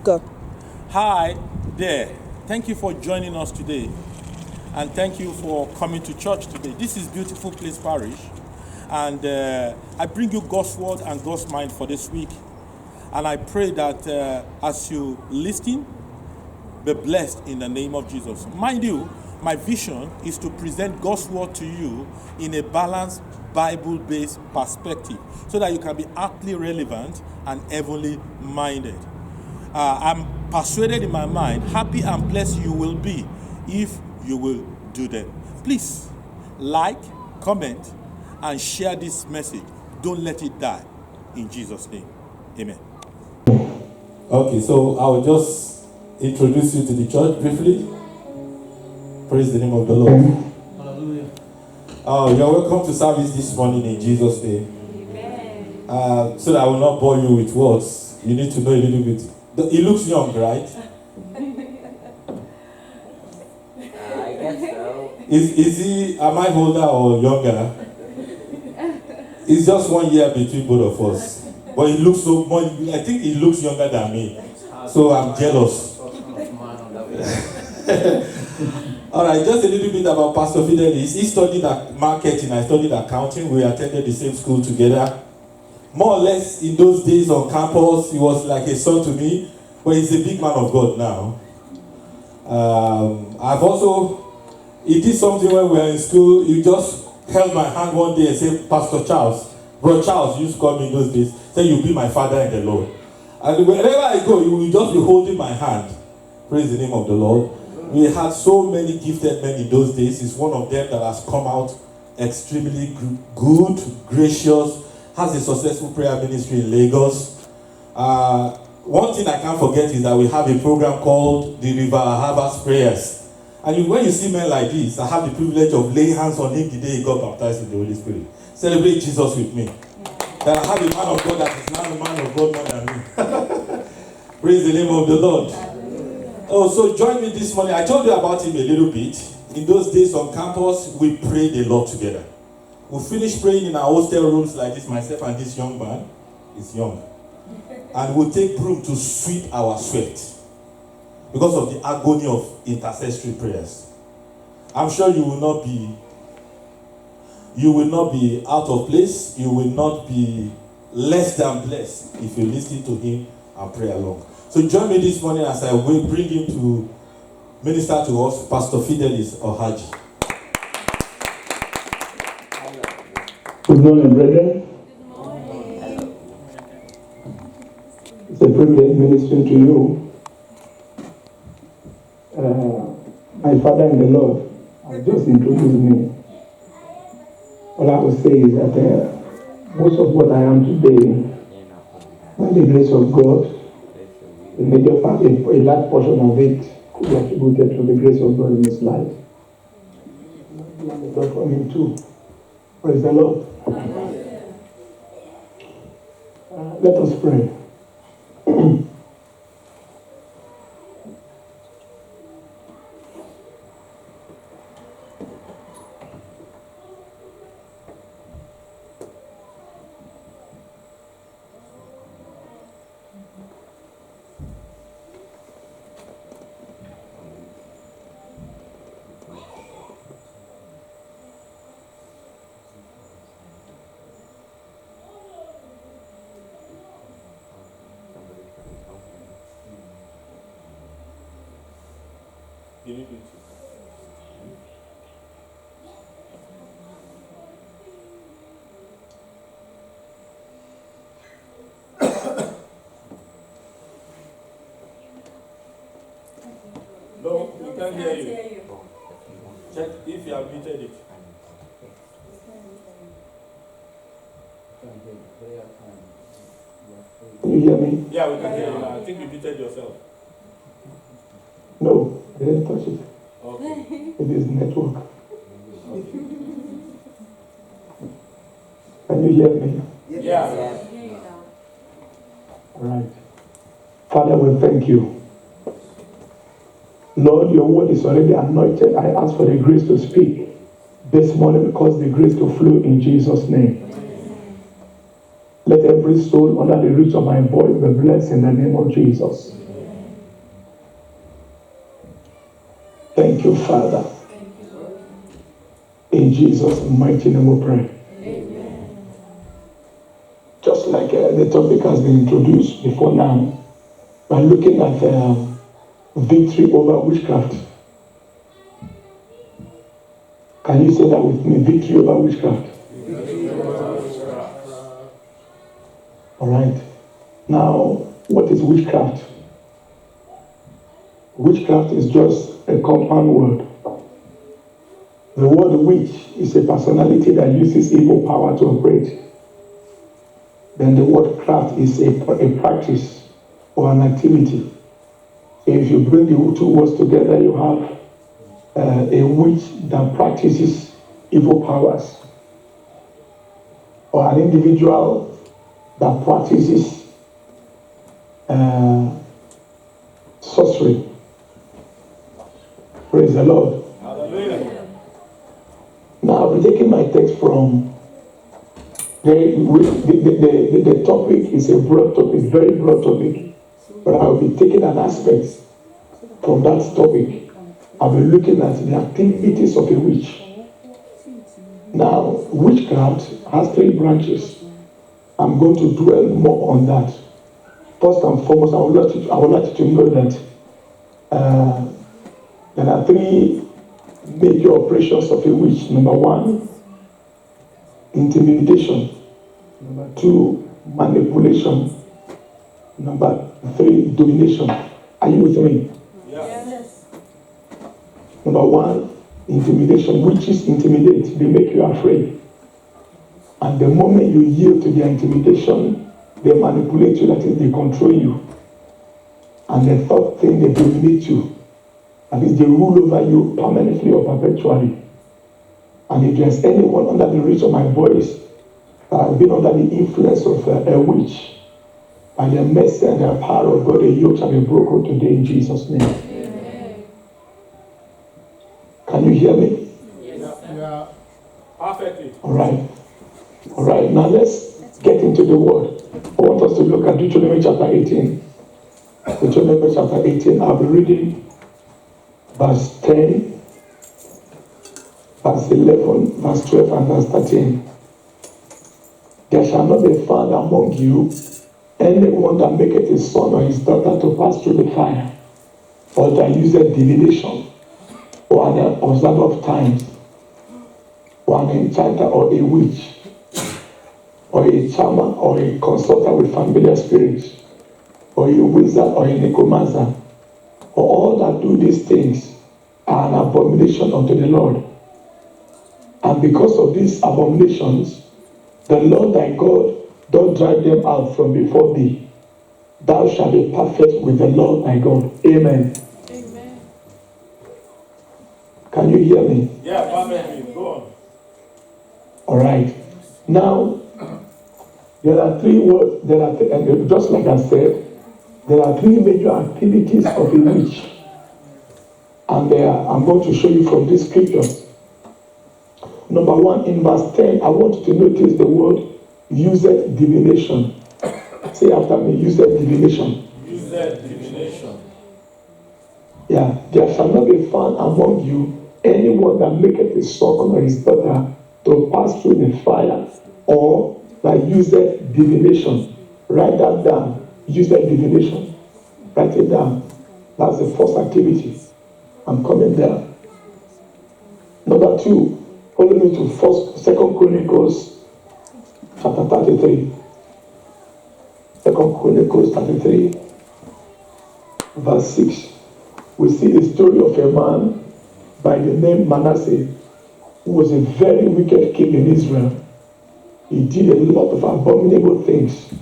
God. Hi there. Thank you for joining us today. And thank you for coming to church today. This is Beautiful Place Parish. And I bring you God's word and God's mind for this week. And I pray that as you listen, be blessed in the name of Jesus. Mind you, my vision is to present God's word to you in a balanced, Bible-based perspective so that you can be aptly relevant and heavenly minded. I'm persuaded in my mind, happy and blessed you will be if you will do them. Please like, comment, and share this message. Don't let it die. In Jesus' name, amen. Okay, so I will just introduce you to the church briefly. Praise the name of the Lord. Hallelujah. You're welcome to service this morning in Jesus' name. Amen. So that I will not bore you with words. You need to know a little bit. He looks young, right? I guess so. Is he, am I older or younger? It's just 1 year between both of us. But he looks so much, I think he looks younger than me. So I'm jealous. Alright, just a little bit about Pastor Fidelis. He studied marketing, I studied accounting. We attended the same school together. More or less in those days on campus, he was like a son to me, but he's a big man of God now. He did something when we were in school. He just held my hand one day and said, Pastor Charles, Bro Charles used to call me in those days, say, you'll be my father in the Lord. And wherever I go, he will just be holding my hand. Praise the name of the Lord. We had so many gifted men in those days. He's one of them that has come out extremely good, gracious, has a successful prayer ministry in Lagos. One thing I can't forget is that we have a program called the River Harvest Prayers. And when you see men like this, I have the privilege of laying hands on him the day he got baptized in the Holy Spirit. Celebrate Jesus with me. That I have a man of God that is now a man of God more than me. Praise the name of the Lord. Oh, so join me this morning. I told you about him a little bit. In those days on campus, we prayed a lot together. We finished praying in our hostel rooms like this, myself and this young man. He's young. And we'll take broom to sweep our sweat because of the agony of intercessory prayers. I'm sure you will not be out of place. You will not be less than blessed if you listen to him and pray along. So join me this morning as I will bring him to minister to us, Pastor Fidelis Ohaji. Good morning, brethren. Good morning. It's a privilege ministering to you. My father in the Lord has just introduced me. All I will say is that most of what I am today, by the grace of God, a major part, a large portion of it could be attributed to the grace of God in his life. God from him too. Praise the Lord. Let us pray. No, we can't hear you. Check if you have muted it. Can you hear me? Yeah, we can hear you. I think you muted yourself. No, I didn't touch it. Okay. It is network. Can you hear me? Yeah. All right. Father, we thank you. Lord, your word is already anointed. I ask for the grace to speak this morning because the grace to flow in Jesus' name. Let every soul under the reach of my voice be blessed in the name of Jesus. Thank you, Father. In Jesus' mighty name we pray. Just like the topic has been introduced before now, we're looking at victory over witchcraft. Can you say that with me? Victory over witchcraft. All right. Now, what is witchcraft? Witchcraft is just a compound word. The word witch is a personality that uses evil power to operate. Then the word craft is a practice or an activity. If you bring the two words together, you have a witch that practices evil powers, or an individual that practices sorcery. Praise the Lord. Hallelujah. Now I'll be taking my text from the topic is a broad topic, very broad topic, but I'll be taking an aspect from that topic. I'll be looking at the activities of a witch. Now, witchcraft has 3 branches. I'm going to dwell more on that. First and foremost, I would like you to know that there are 3 major operations of a witch. Number 1, intimidation. Number 2, manipulation. Number 3, domination. Are you with me? Yes. Number 1, intimidation. Witches intimidate. They make you afraid. And the moment you yield to their intimidation, they manipulate you, that is, they control you. And the third thing, they dominate you. That is, they rule over you permanently or perpetually. And if there's anyone under the reach of my voice that has been under the influence of a witch, by the mercy and the power of God, the yoke shall be broken today in Jesus' name. Amen. Can you hear me? Yes. Yeah. Perfectly. All right. Now let's get into the word. I want us to look at Deuteronomy chapter 18. Deuteronomy chapter 18. I'll be reading verse 10, verse 11, verse 12, and verse 13. There shall not be found among you anyone that maketh his son or his daughter to pass through the fire, or that useth divination, or an observer of times, or an enchanter, or a witch, or a charmer, or a consulter with familiar spirits, or a wizard, or a necromancer, or all that do these things are an abomination unto the Lord. And because of these abominations, the Lord thy God doth drive them out from before thee. Thou shalt be perfect with the Lord thy God. Amen. Amen. Can you hear me? Yeah, perfectly. Go on. All right. Now, there are 3 words. And just like I said, there are 3 major activities of a witch. And I'm going to show you from these scriptures. Number 1, in verse 10, I want you to notice the word useth divination. Say after me, useth divination. Useth divination. Yeah, there shall not be found among you anyone that maketh his son or his daughter to pass through the fire, or that useth divination. Write that down. Useth divination. Write it down. That's the first activity. I'm coming there. Number 2, follow me to 2 Chronicles chapter 33. 2 Chronicles 33, verse 6. We see the story of a man by the name Manasseh, who was a very wicked king in Israel. He did a lot of abominable things.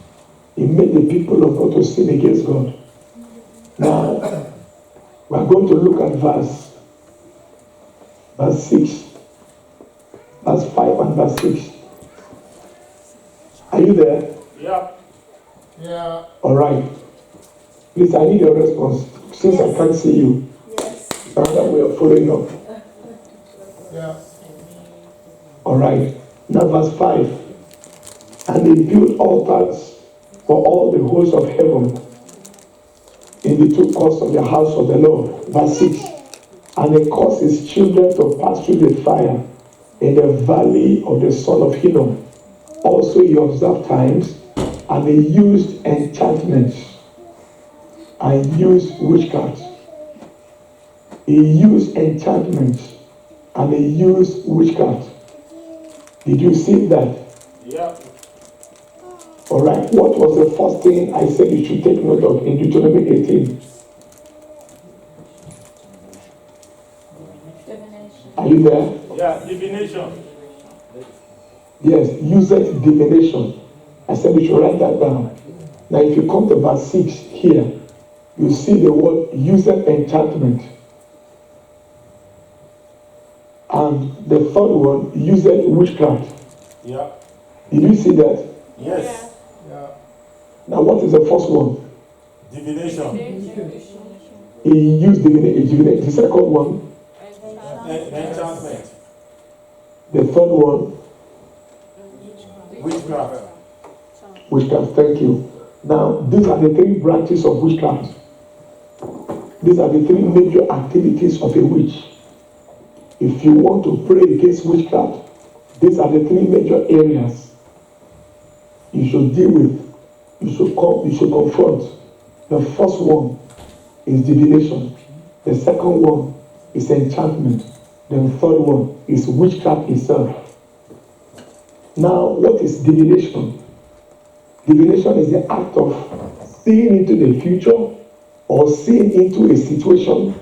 He made the people of God to sin against God. Now, we are going to look at verse 6, verse 5 and verse 6. Are you there? Yeah. Yeah. All right. Please, I need your response. Since I can't see you, that we are following up. Yeah. All right. Now, verse 5. And they built altars for all the hosts of heaven in the 2 courts of the house of the Lord. Verse 6. and he caused his children to pass through the fire in the valley of the son of Hinnom. Also he observed times, and he used enchantments and used witchcraft. He used enchantments and he used witchcraft. Did you see that? Yeah. All right. What was the first thing I said you should take note of in Deuteronomy 18? Are you there? Yeah, divination. Yes, used divination. I said we should write that down. Now, if you come to verse 6 here, you see the word used enchantment. And the third one, used witchcraft. Yeah. Did you see that? Yes. Now, what is the first one? Divination. He used divination. The second one, Enchantment. the third one, Witchcraft. witchcraft. Thank you. Now, these are the three branches of witchcraft. These are the three major activities of a witch. If you want to pray against witchcraft, these are the three major areas you should deal with. You should confront. The first one is divination. The second one is enchantment. The third one is witchcraft itself. Now, what is divination? Divination is the act of seeing into the future or seeing into a situation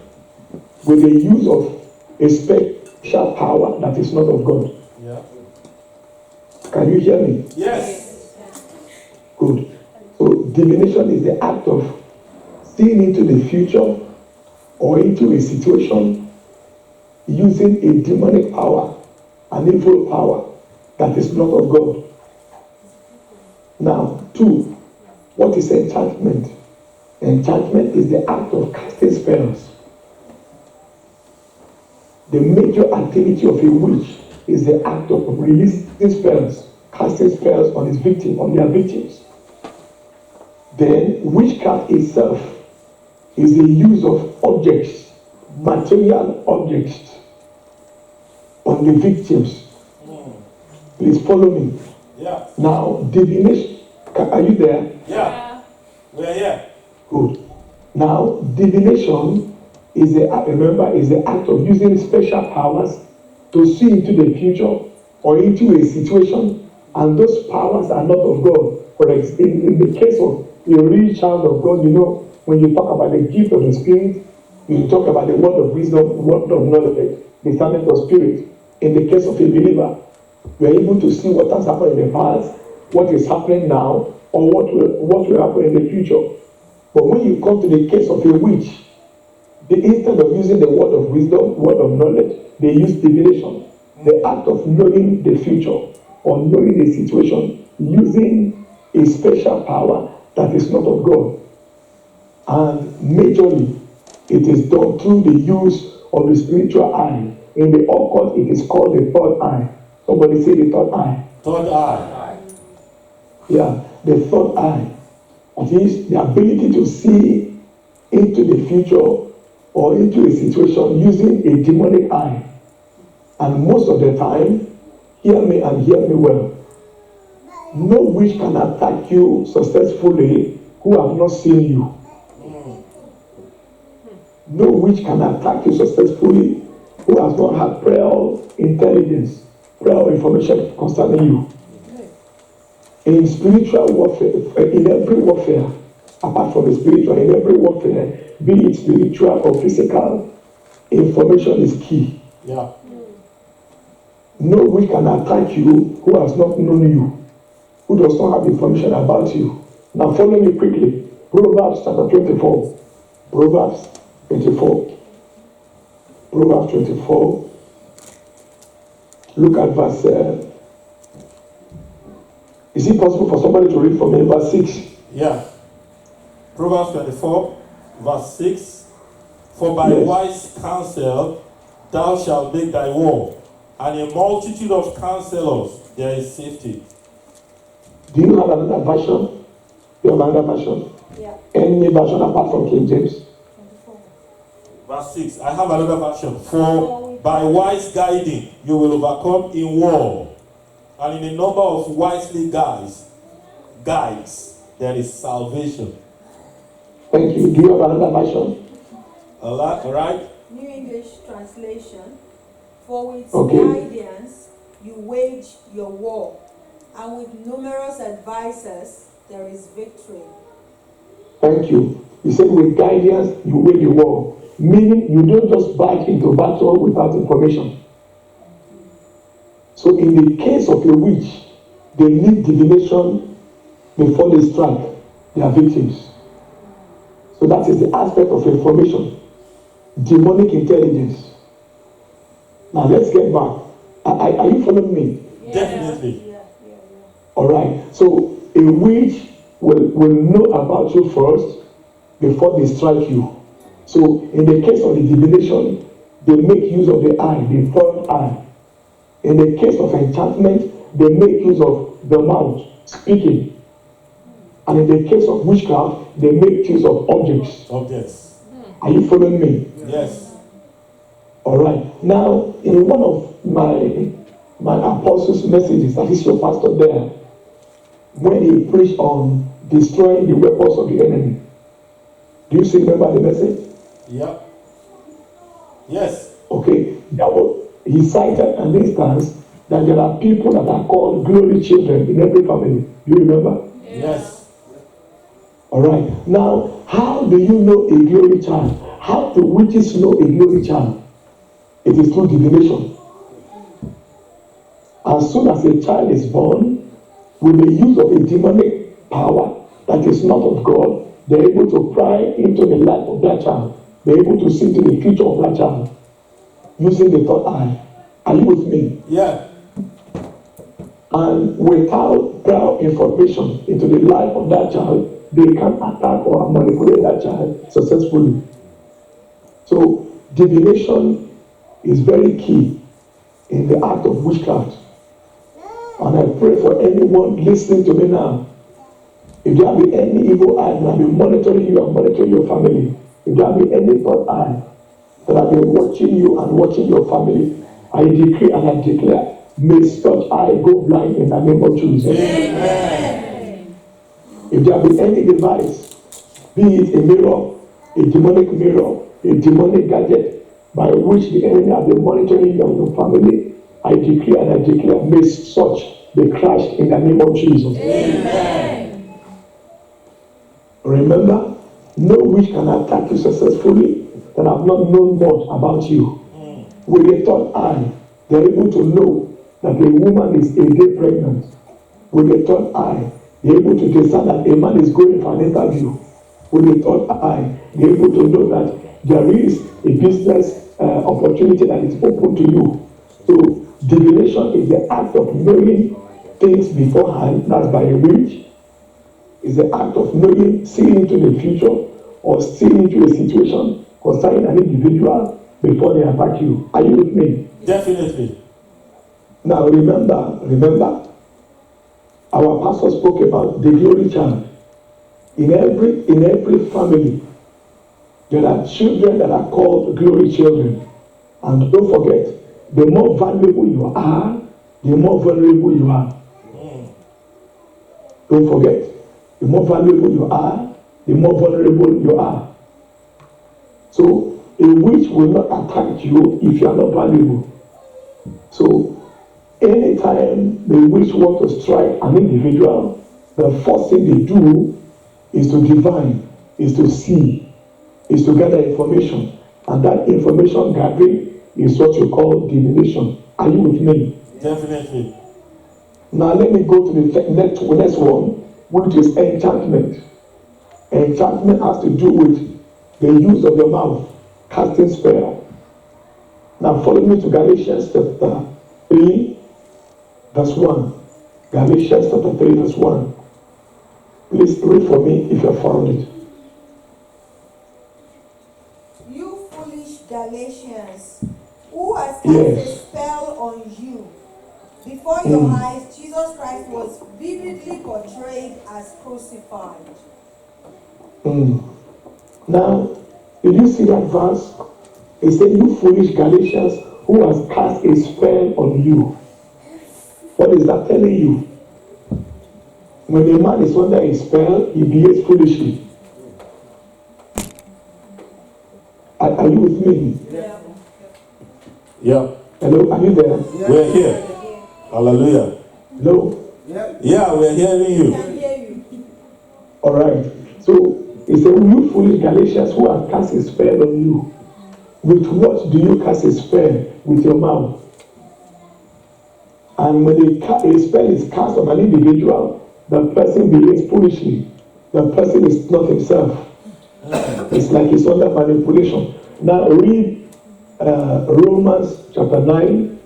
with the use of a special power that is not of God. Yeah. Can you hear me? Yes. Good. So divination is the act of seeing into the future or into a situation using a demonic power, an evil power that is not of God. Now, 2, what is enchantment? Enchantment is the act of casting spells. The major activity of a witch is the act of releasing spells, casting spells on his victim, on their victims. Then witchcraft itself is the use of objects, material objects, on the victims. Please follow me. Yeah. Now, divination. Are you there? Yeah. We're here. Good. Now, divination is the act of using special powers to see into the future or into a situation, and those powers are not of God. For example, in the case of a real child of God, when you talk about the gift of the Spirit, you talk about the word of wisdom, word of knowledge, discernment of spirit. In the case of a believer, you are able to see what has happened in the past, what is happening now, or what will happen in the future. But when you come to the case of a witch, instead of using the word of wisdom, word of knowledge, they use divination, the act of knowing the future or knowing the situation, using a special power that is not of God. And majorly, it is done through the use of the spiritual eye. In the occult, it is called the third eye. Somebody say the third eye. Third eye. Yeah, the third eye. It is the ability to see into the future or into a situation using a demonic eye. And most of the time, hear me and hear me well, no witch can attack you successfully who have not seen you. No witch can attack you successfully who has not had prayer intelligence, prayer information concerning you. In spiritual warfare, in every warfare, apart from the spiritual, in every warfare, be it spiritual or physical, information is key. Yeah. No witch can attack you who has not known you, who does not have information about you. Now follow me quickly. Proverbs chapter 24. Proverbs 24. Proverbs 24. Look at verse. Is it possible for somebody to read for me verse 6? Yeah. Proverbs 24, verse 6. For by Yes. wise counsel thou shalt make thy war, and a multitude of counselors there is safety. Do you have another version? You have another version? Yeah. Any version apart from King James? 24. Verse 6. I have another version. For by wise guiding you will overcome in war, and in a number of wisely guides, there is salvation. Thank you. Do you have another version? All right? New English translation. For with Okay. guidance you wage your war, and with numerous advisers there is victory. Thank you. He said, with guidance, you win the war. Meaning, you don't just barge into battle without information. So, in the case of a witch, they need divination before they strike their victims. So, that is the aspect of information. Demonic intelligence. Now, let's get back. Are you following me? Definitely. Yeah. All right. So, a witch will know about you first before they strike you. So, in the case of the divination, they make use of the eye, the third eye. In the case of enchantment, they make use of the mouth, speaking. And in the case of witchcraft, they make use of objects. Objects. Are you following me? Yes. All right. Now, in one of my apostles' messages, that is your pastor there, when he preached on destroying the weapons of the enemy, do you still remember the message? Yeah. Yes. Okay. He cited an instance that there are people that are called glory children in every family. Do you remember? Yes. All right. Now, how do you know a glory child? How do witches know a glory child? It is through divination. As soon as a child is born, with the use of a demonic power that is not of God, they're able to pry into the life of that child. They're able to see into the future of that child using the third eye. Are you with me? Yeah. And without prior information into the life of that child, they can attack or manipulate that child successfully. So, divination is very key in the act of witchcraft. And I pray for anyone listening to me now. If there be any evil eye that have been monitoring you and monitoring your family, if there be any third eye that have been watching you and watching your family, I decree and I declare, may such eye go blind in the name of Jesus. Amen. If there be any device, be it a mirror, a demonic mirror, a demonic gadget, by which the enemy has been monitoring you and your family, I decree and I declare, may such be crushed in the name of Jesus. Amen. Remember, no witch can attack you successfully that have not known much about you. With a third eye, they're able to know that a woman is a day pregnant. With a third eye, they're able to discern that a man is going for an interview. With a third eye, they're able to know that there is a business opportunity that is open to you. So, divination is the act of knowing things beforehand, that's by a witch. It's the act of knowing, seeing into the future, or seeing into a situation concerning an individual before they attack you. Are you with me? Definitely. Now remember, our pastor spoke about the glory child. In every family, there are children that are called glory children. And don't forget, the more valuable you are, the more vulnerable you are. Don't forget, the more valuable you are, the more vulnerable you are. So, a witch will not attack you if you are not valuable. So, anytime the witch wants to strike an individual, the first thing they do is to divine, is to see, is to gather information. And that information gathering is what you call divination. Are you with me? Definitely. Now let me go to the next one, which is enchantment. Enchantment has to do with the use of your mouth, casting spell. Now follow me to Galatians chapter 3, verse 1. Galatians chapter 3, verse 1. Please read for me if you have found it. You foolish Galatians, who has cast Yes. a spell on you? Before your eyes, Jesus Christ was vividly portrayed as crucified. Now, did you see that verse He said, you foolish Galatians, who has cast a spell on you? What is that telling you? When a man is under a spell, he behaves foolishly. Are you with me? Yeah. Hello, are you there? We're here. Hallelujah. Hello? Yeah, we're hearing you. can hear you. All right. So, he said, you foolish Galatians, who have cast a spell on you? With what do you cast a spell? With your mouth. And when a spell is cast on an individual, the person behaves foolishly. The person is not himself. It's like he's under manipulation. Now read Romans chapter 9,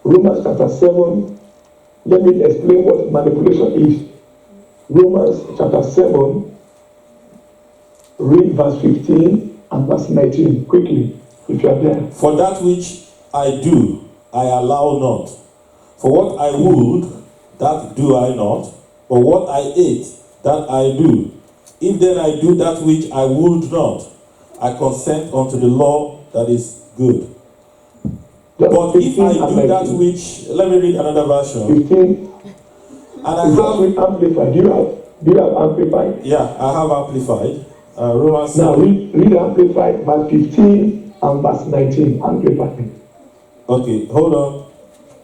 Romans chapter 7. Let me explain what manipulation is. Romans chapter 7, read verse 15 and verse 19 quickly, if you are there. For that which I do, I allow not. For what I would, that do I not. But what I hate, that I do. If then I do that which I would not, I consent unto the law that is good. But if I do that which, let me read another version. 15. And I have, Amplified. Do you have Amplified? yeah, I have amplified. Romans. Now read Amplified, verse 15 and verse 19. Amplified. Okay, hold on.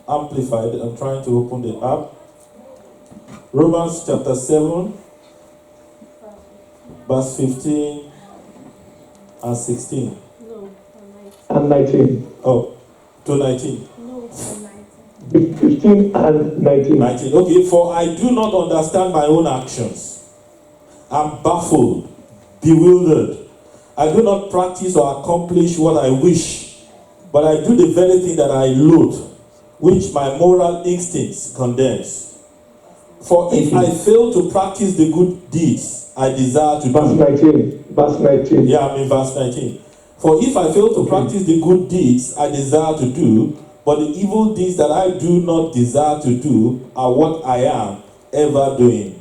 Amplified. I'm trying to open the app. Romans chapter 7, verse 15 and 16. No, And 19. Oh, to 19. no, 19. 15 and 19. 19. Okay, for I do not understand my own actions. I'm baffled, bewildered. I do not practice or accomplish what I wish, but I do the very thing that I loathe, which my moral instincts condemns. For if I fail to practice the good deeds I desire to Verse do. 19. Verse 19. Yeah, I'm in verse 19. For if I fail to practice the good deeds I desire to do, but the evil deeds that I do not desire to do are what I am ever doing.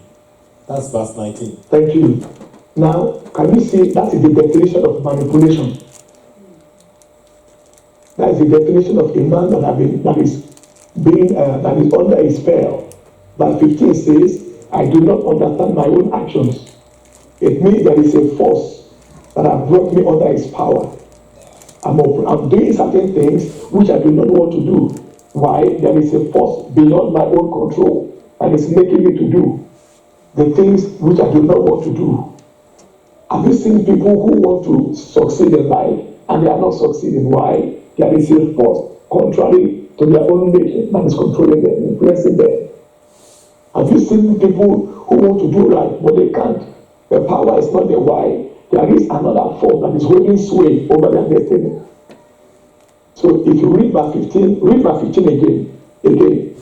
That's verse 19. Thank you. Now, can you see that is the definition of manipulation? That is the definition of a man that is under a spell. Verse 15 says, I do not understand my own actions. It means there is a force that has brought me under its power. I'm doing certain things which I do not want to do. Why? There is a force beyond my own control and it's making me to do the things which I do not want to do. Have you seen people who want to succeed in life and they are not succeeding? Why? There is a force contrary to their own nature that is controlling them, influencing them. Have you seen people who want to do right but they can't? The power is not there. Why? There is another force that is holding sway over their destiny. So if you read verse 15, read verse 15 again.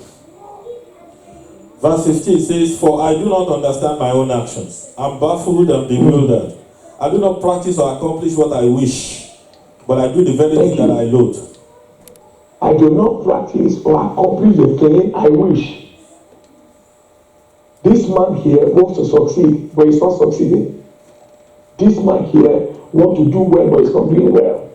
Verse 15 says, for I do not understand my own actions. I'm baffled and bewildered. I do not practice or accomplish what I wish, but I do the very thing that I loathe. I do not practice or accomplish the thing I wish. This man here wants to succeed, but he's not succeeding. This man here wants to do well, but he's not doing well.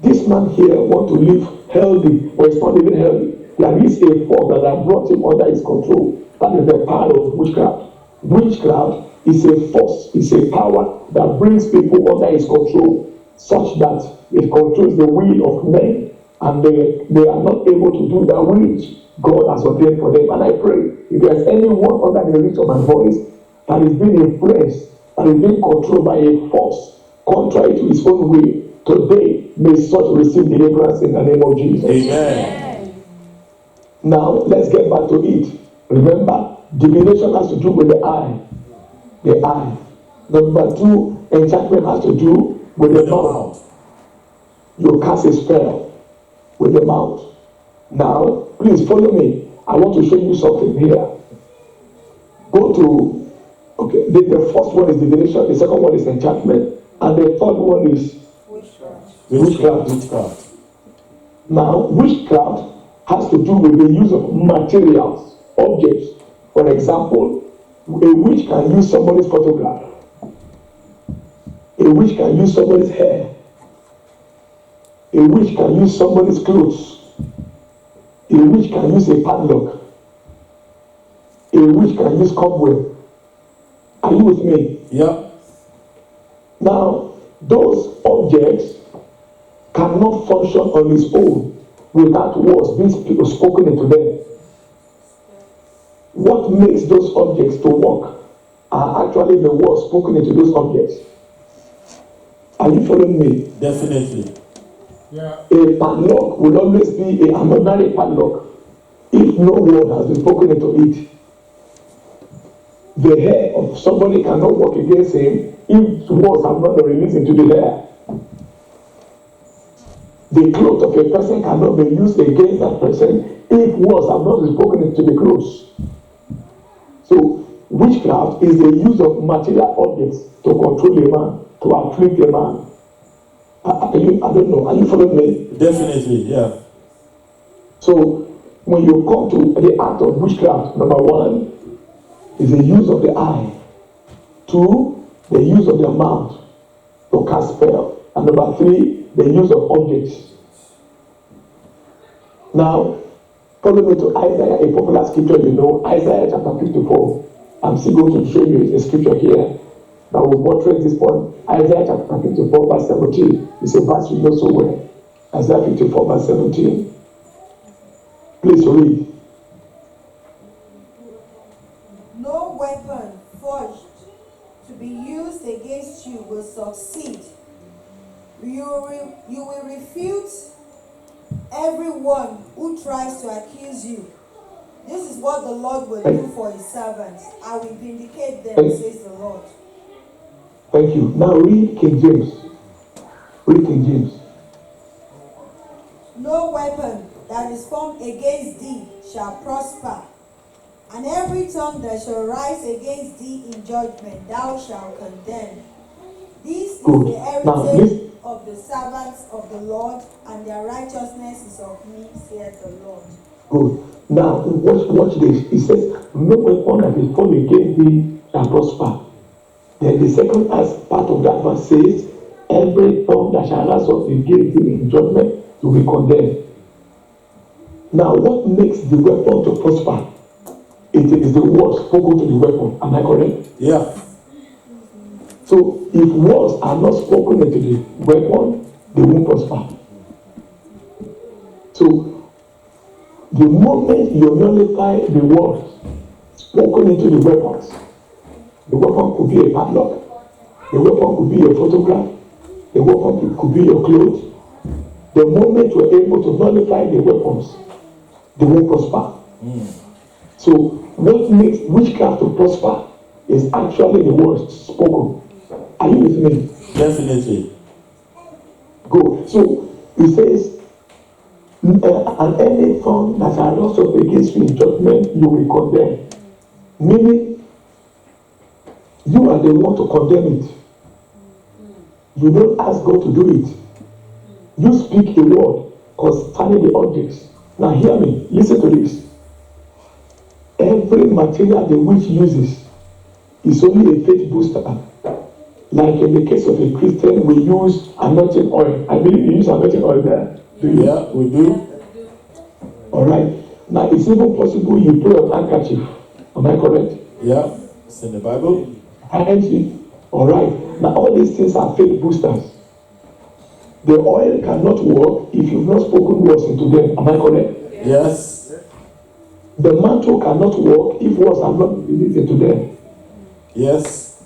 This man here wants to live healthy, but he's not living healthy. There is a force that has brought him under his control. That is the power of witchcraft. Witchcraft is a force, is a power that brings people under his control, such that it controls the will of men, and they are not able to do that which God has ordained for them. And I pray, if there is anyone under the reach of my voice that is being influenced, that is being controlled by a force contrary to his own will, today may such receive deliverance in the name of Jesus. Amen. Now let's get back to it. Remember, divination has to do with the eye. The eye. Number 2, enchantment has to do with the mouth. You cast a spell with the mouth. Now, please follow me. I want to show you something here. Go to, okay, the first one is divination, the second one is enchantment, and the third one is witchcraft. Now, witchcraft has to do with the use of materials, objects. For example, a witch can use somebody's photograph. A witch can use somebody's hair. A witch can use somebody's clothes. A witch can use a padlock. A witch can use cobweb. Are you with me? Yeah. Now, those objects cannot function on its own without words being spoken into them. What makes those objects to work are actually the words spoken into those objects. Are you following me? Definitely. A padlock will always be an ordinary padlock if no word has been spoken into it. The hair of somebody cannot work against him if words have not been released into the hair. The clothes of a person cannot be used against that person if words have not been spoken into the clothes. So, witchcraft is the use of material objects to control a man, to afflict a man. I don't know. Are you following me? Definitely, yeah. So, when you come to the act of witchcraft, number one is the use of the eye. Two, the use of the mouth to cast spell. And number three, the use of objects. Now, follow me to Isaiah, a popular scripture you know, Isaiah chapter 54. I'm still going to show you a scripture here that will buttress this point. Isaiah chapter 54 verse 17. It's a verse you know so well. Isaiah 54 verse 17. Please read. No weapon forged to be used against you will succeed. You will refute everyone who tries to accuse you. This is what the Lord will do for his servants. I will vindicate them, says the Lord. Thank you. Now read King James. Read King James. No weapon that is formed against thee shall prosper, and every tongue that shall rise against thee in judgment thou shalt condemn. This is Good. the Now, heritage of the servants of the Lord, and their righteousness is of me, saith the Lord. Good. Now, watch this. It says, no weapon that is formed against thee shall prosper. Then the second part of that verse says, every tongue that shall rise up against thee in judgment will be condemned. Now, what makes the weapon to prosper? It is the word spoken to the weapon. Am I correct? Yeah. So, if words are not spoken into the weapon, they won't prosper. So, the moment you nullify the words spoken into the weapons, the weapon could be a padlock, the weapon could be a photograph, the weapon could be your clothes. The moment you are able to nullify the weapons, they won't prosper. So, what makes witchcraft to prosper is actually the words spoken. Are you with me? Definitely. Good. So, it says, and any tongue that shall rise up against you in judgment, you will condemn. Meaning, you are the one to condemn it. You don't ask God to do it. You speak a word concerning the objects. Now hear me, listen to this. Every material the witch uses is only a faith booster. Like in the case of a Christian, we use anointing oil. I believe you use anointing oil there. Do you? Yeah, we do. Alright. Now it's even possible you put on handkerchief. Am I correct? Yeah, it's in the Bible. Alright. Now all these things are faith boosters. The oil cannot work if you've not spoken words into them. Am I correct? Yes. The mantle cannot work if words have not been released into them. Yes.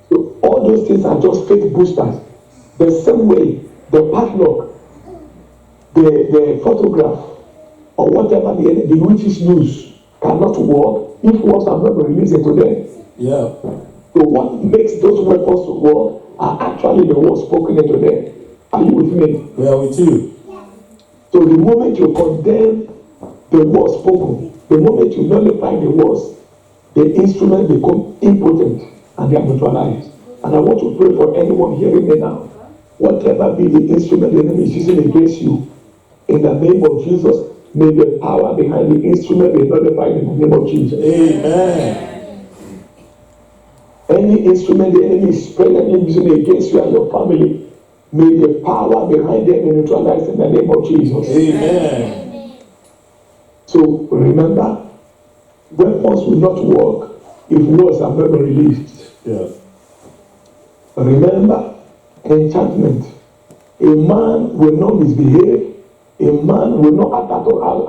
So all those things are just faith boosters. The same way, the padlock, the photograph, or whatever the witches use cannot work if words have not been released into them. Yeah. So what makes those weapons to work are actually the words spoken into them. Are you with me? We are with you. So the moment you condemn the words spoken, the moment you nullify the words, the instrument become impotent and they are neutralized. And I want to pray for anyone hearing me now. Whatever be the instrument the enemy is using against you, in the name of Jesus, may the power behind the instrument be nullified in the name of Jesus. Amen. Any instrument the enemy is presently using against you and your family, May the power behind them be neutralized in the name of Jesus. Amen. So remember, weapons will not work if words are not released. Yes. Remember, enchantment. A man will not misbehave. A man will not act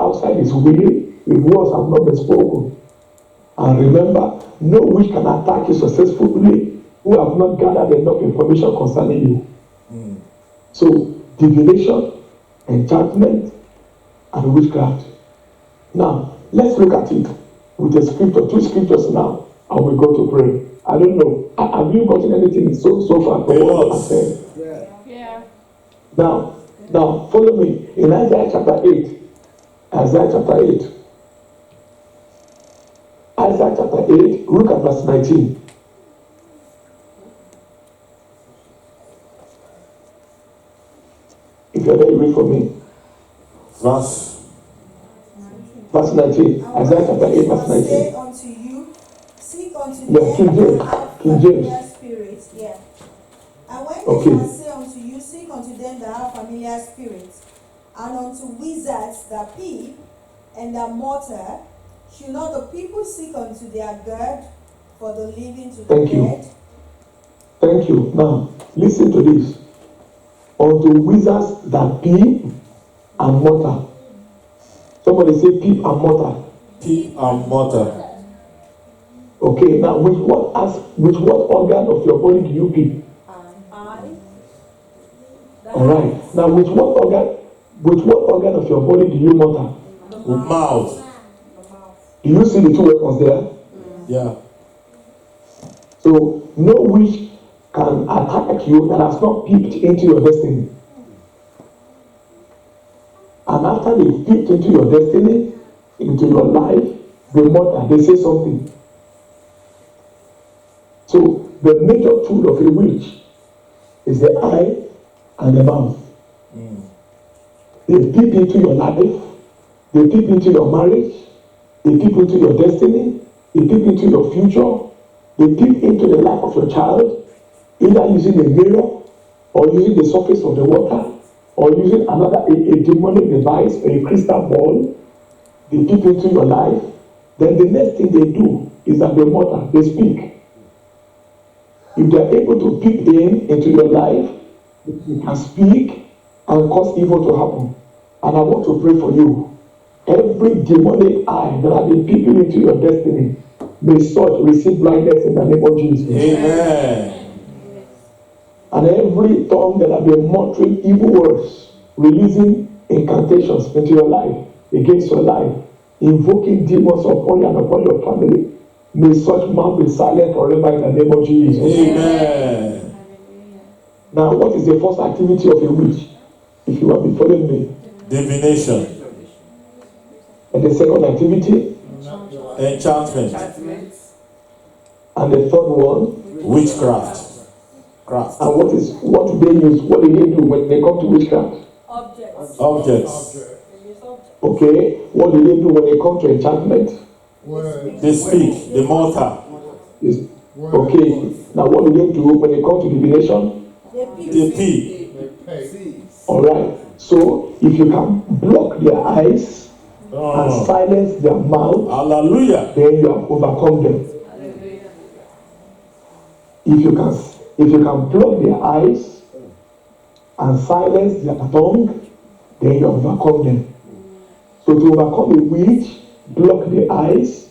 outside his will if words have not been spoken. And remember, no witch can attack you successfully who have not gathered enough information concerning you. So, divination, enchantment, and witchcraft. Now, let's look at it with a scripture, 2 scriptures now, and we go to pray. I don't know. Have you gotten anything so far from what I said? Yeah. Now, follow me in Isaiah chapter 8. Isaiah chapter 8. Isaiah chapter 8, look at verse 19. If you're there, read for me. Verse 19. Isaiah chapter 8, verse 19. Say unto you, seek unto Yeah, King them James. that have King familiar James. spirits. Yeah. And when Okay. they shall say unto you, seek unto them that have familiar spirits, and unto wizards that peep and that mortar, should not the people seek unto their God for the living to the Thank you. dead? Thank you. Now, listen to this. Unto wizards that peep and mortar. Somebody say peep and mortar. Peep and mortar. Okay, now which what organ of your body do you peep? Alright. Now which what organ of your body do you mortar? With mouth. Do you see the two weapons there? Yeah. So no witch can attack you that has not peeped into your destiny. And after they peeped into your destiny, into your life, they mortar, they say something. So the major tool of a witch is the eye and the mouth. They peep into your life, they peep into your marriage, they peep into your destiny, they peep into your future, they peep into the life of your child, either using a mirror or using the surface of the water or using a demonic device or a crystal ball. They peep into your life. Then the next thing they do is that they mutter, they speak. If they are able to peep into your life, you can speak and cause evil to happen. And I want to pray for you. Every demonic eye that has been peeping into your destiny, may such receive blindness in the name of Jesus. Amen. And every tongue that has been muttering evil words, releasing incantations into your life, against your life, invoking demons upon you and upon your family, may such mouth be silent forever in the name of Jesus. Amen. Now, what is the first activity of a witch? If you have been following me. Divination. And the second activity? Enchantment. And the third one? Witchcraft. Craft. And what do they use? What do they do when they come to witchcraft? Objects. Okay. What do they do when they come to enchantment? They speak. The mortar. Okay. Now what do they do when they come to divination? They peep. Alright. So if you can block their eyes and silence their mouth, Hallelujah. then you have overcome them. If you can block their eyes and silence their tongue, then you have overcome them. So to overcome a witch, block the eyes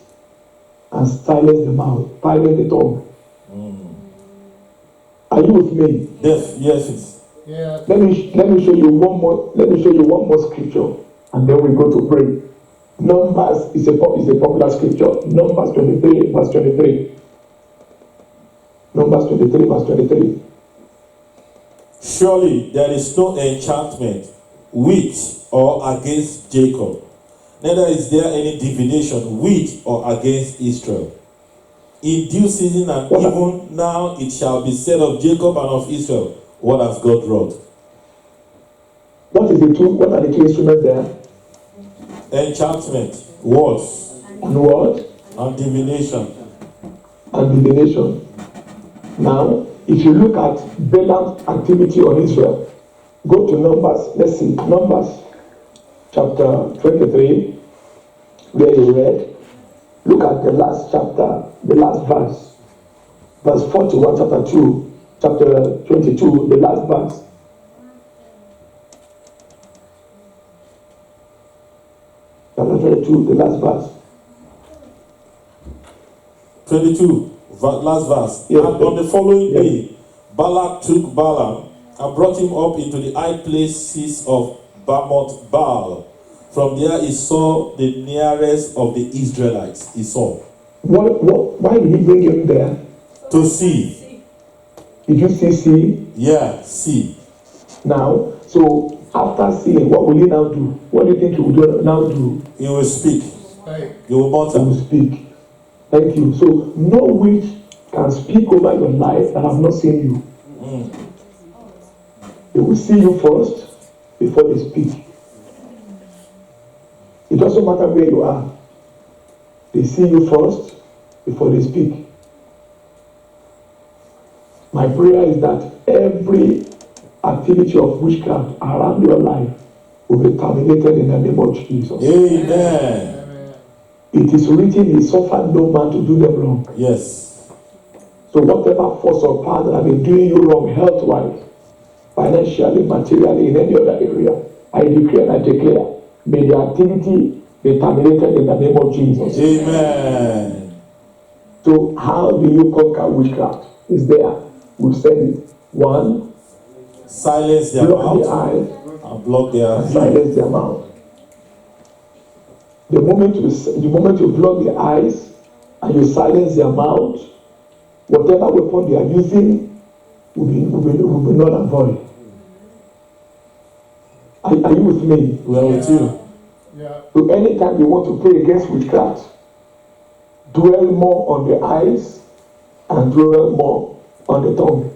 and silence the mouth, silence the tongue. Are you with me? Yes. Yeah. Let me show you one more scripture, and then we go to pray. Numbers is a popular scripture. Numbers 23, verse 23. Numbers 23, verse 23. Surely there is no enchantment with or against Jacob, neither is there any divination with or against Israel. In due season and even now it shall be said of Jacob and of Israel, what has God wrought? What are the two instruments there? Enchantment, words, And what? and divination. And divination. Now, if you look at Balaam's activity on Israel, go to Numbers. Let's see, Numbers chapter 23, where you read. Look at the last chapter, the last verse. Verse 41, chapter 2, chapter 22, the last verse. Chapter 22, the last verse. 22, last verse. Yes. And on the following Yes. day, Balak took Balaam and brought him up into the high places of Bamoth Baal. From there he saw the nearest of the Israelites. He saw. Why did he bring him there? To see. Did you see? Yeah, see. Now, so after seeing, what will he now do? What do you think he will do now do? He will speak. He will He mutter. will speak. Thank you. So no witch can speak over your life that have not seen you. They will see you first before they speak. It doesn't matter where you are. They see you first before they speak. My prayer is that every activity of witchcraft around your life will be terminated in the name of Jesus. Amen. It is written, he suffered no man to do them wrong. Yes. So whatever force or power that have been doing you wrong health-wise, financially, materially, in any other area, I decree and I declare, may the activity be terminated in the name of Jesus. Amen. So how do you conquer witchcraft? Is there? We've said it. 1, Silence their block the mouth eyes and block their and view. silence their mouth. The moment you block the eyes and you silence their mouth, whatever weapon they are using will be null and void. Are you with me? We are with you. So anytime you want to pray against witchcraft, dwell more on the eyes and dwell more on the tongue.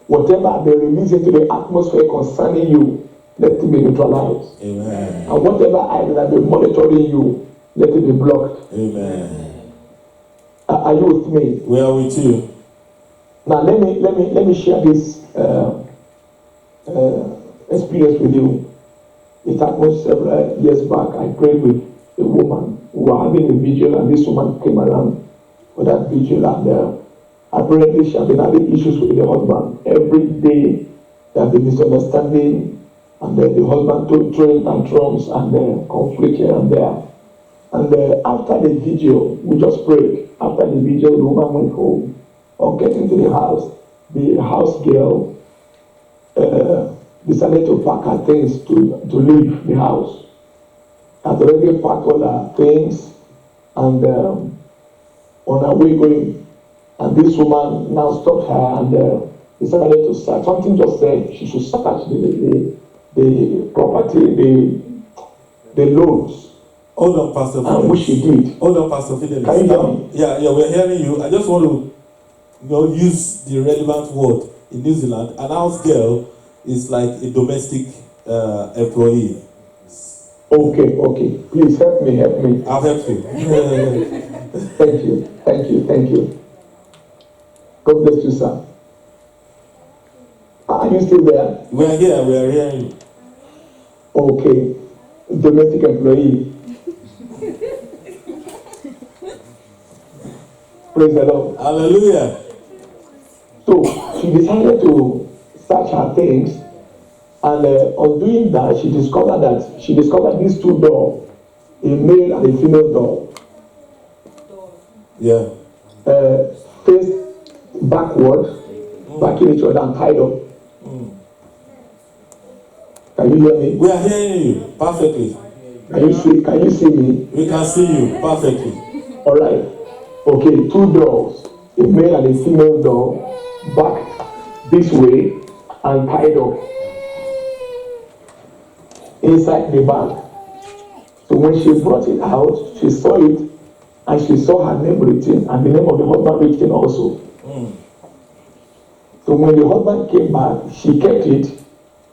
Whatever they release into the atmosphere concerning you, let it be neutralized. Amen. And whatever eyes that have been monitoring you, let it be blocked. Amen. Are you with me? We are with you. Now let me share this experience with you. It happened several years back. I prayed with a woman. We were having a vigil, and this woman came around for that vigil, and apparently she had been having issues with the husband. Every day there had been misunderstanding, and the husband throwing tantrums and conflict here and there. And after the vigil, we just prayed. After the vigil, the woman went home. On getting to the house girl decided to pack her things to leave the house. Had already packed all her things, and on her way going, and this woman now stopped her and decided to search. Something just said she should search the property, the loans. Hold on, Pastor Fidelis. Which she did. Hold on, Pastor Fidelis. Can you hear me? Yeah, we're hearing you. I just want to use the relevant word. In New Zealand, an house girl is like a domestic employee. Okay. Please help me. I'll help you. Thank you. God bless you, sir. Are you still there? We are here. We are hearing you. Okay. Domestic employee. Praise the Lord. Hallelujah. So she decided to search her things, and on doing that, she discovered these two doors, a male and a female door. Yeah. Face backward, backing each other and tied up. Can you hear me? We are hearing you perfectly. Can you see me? We can see you perfectly. All right. Okay, two doors, a male and a female door, backed this way and tied up inside the bag. So when she brought it out, she saw it, and she saw her name written and the name of the husband written also. So when the husband came back, she kept it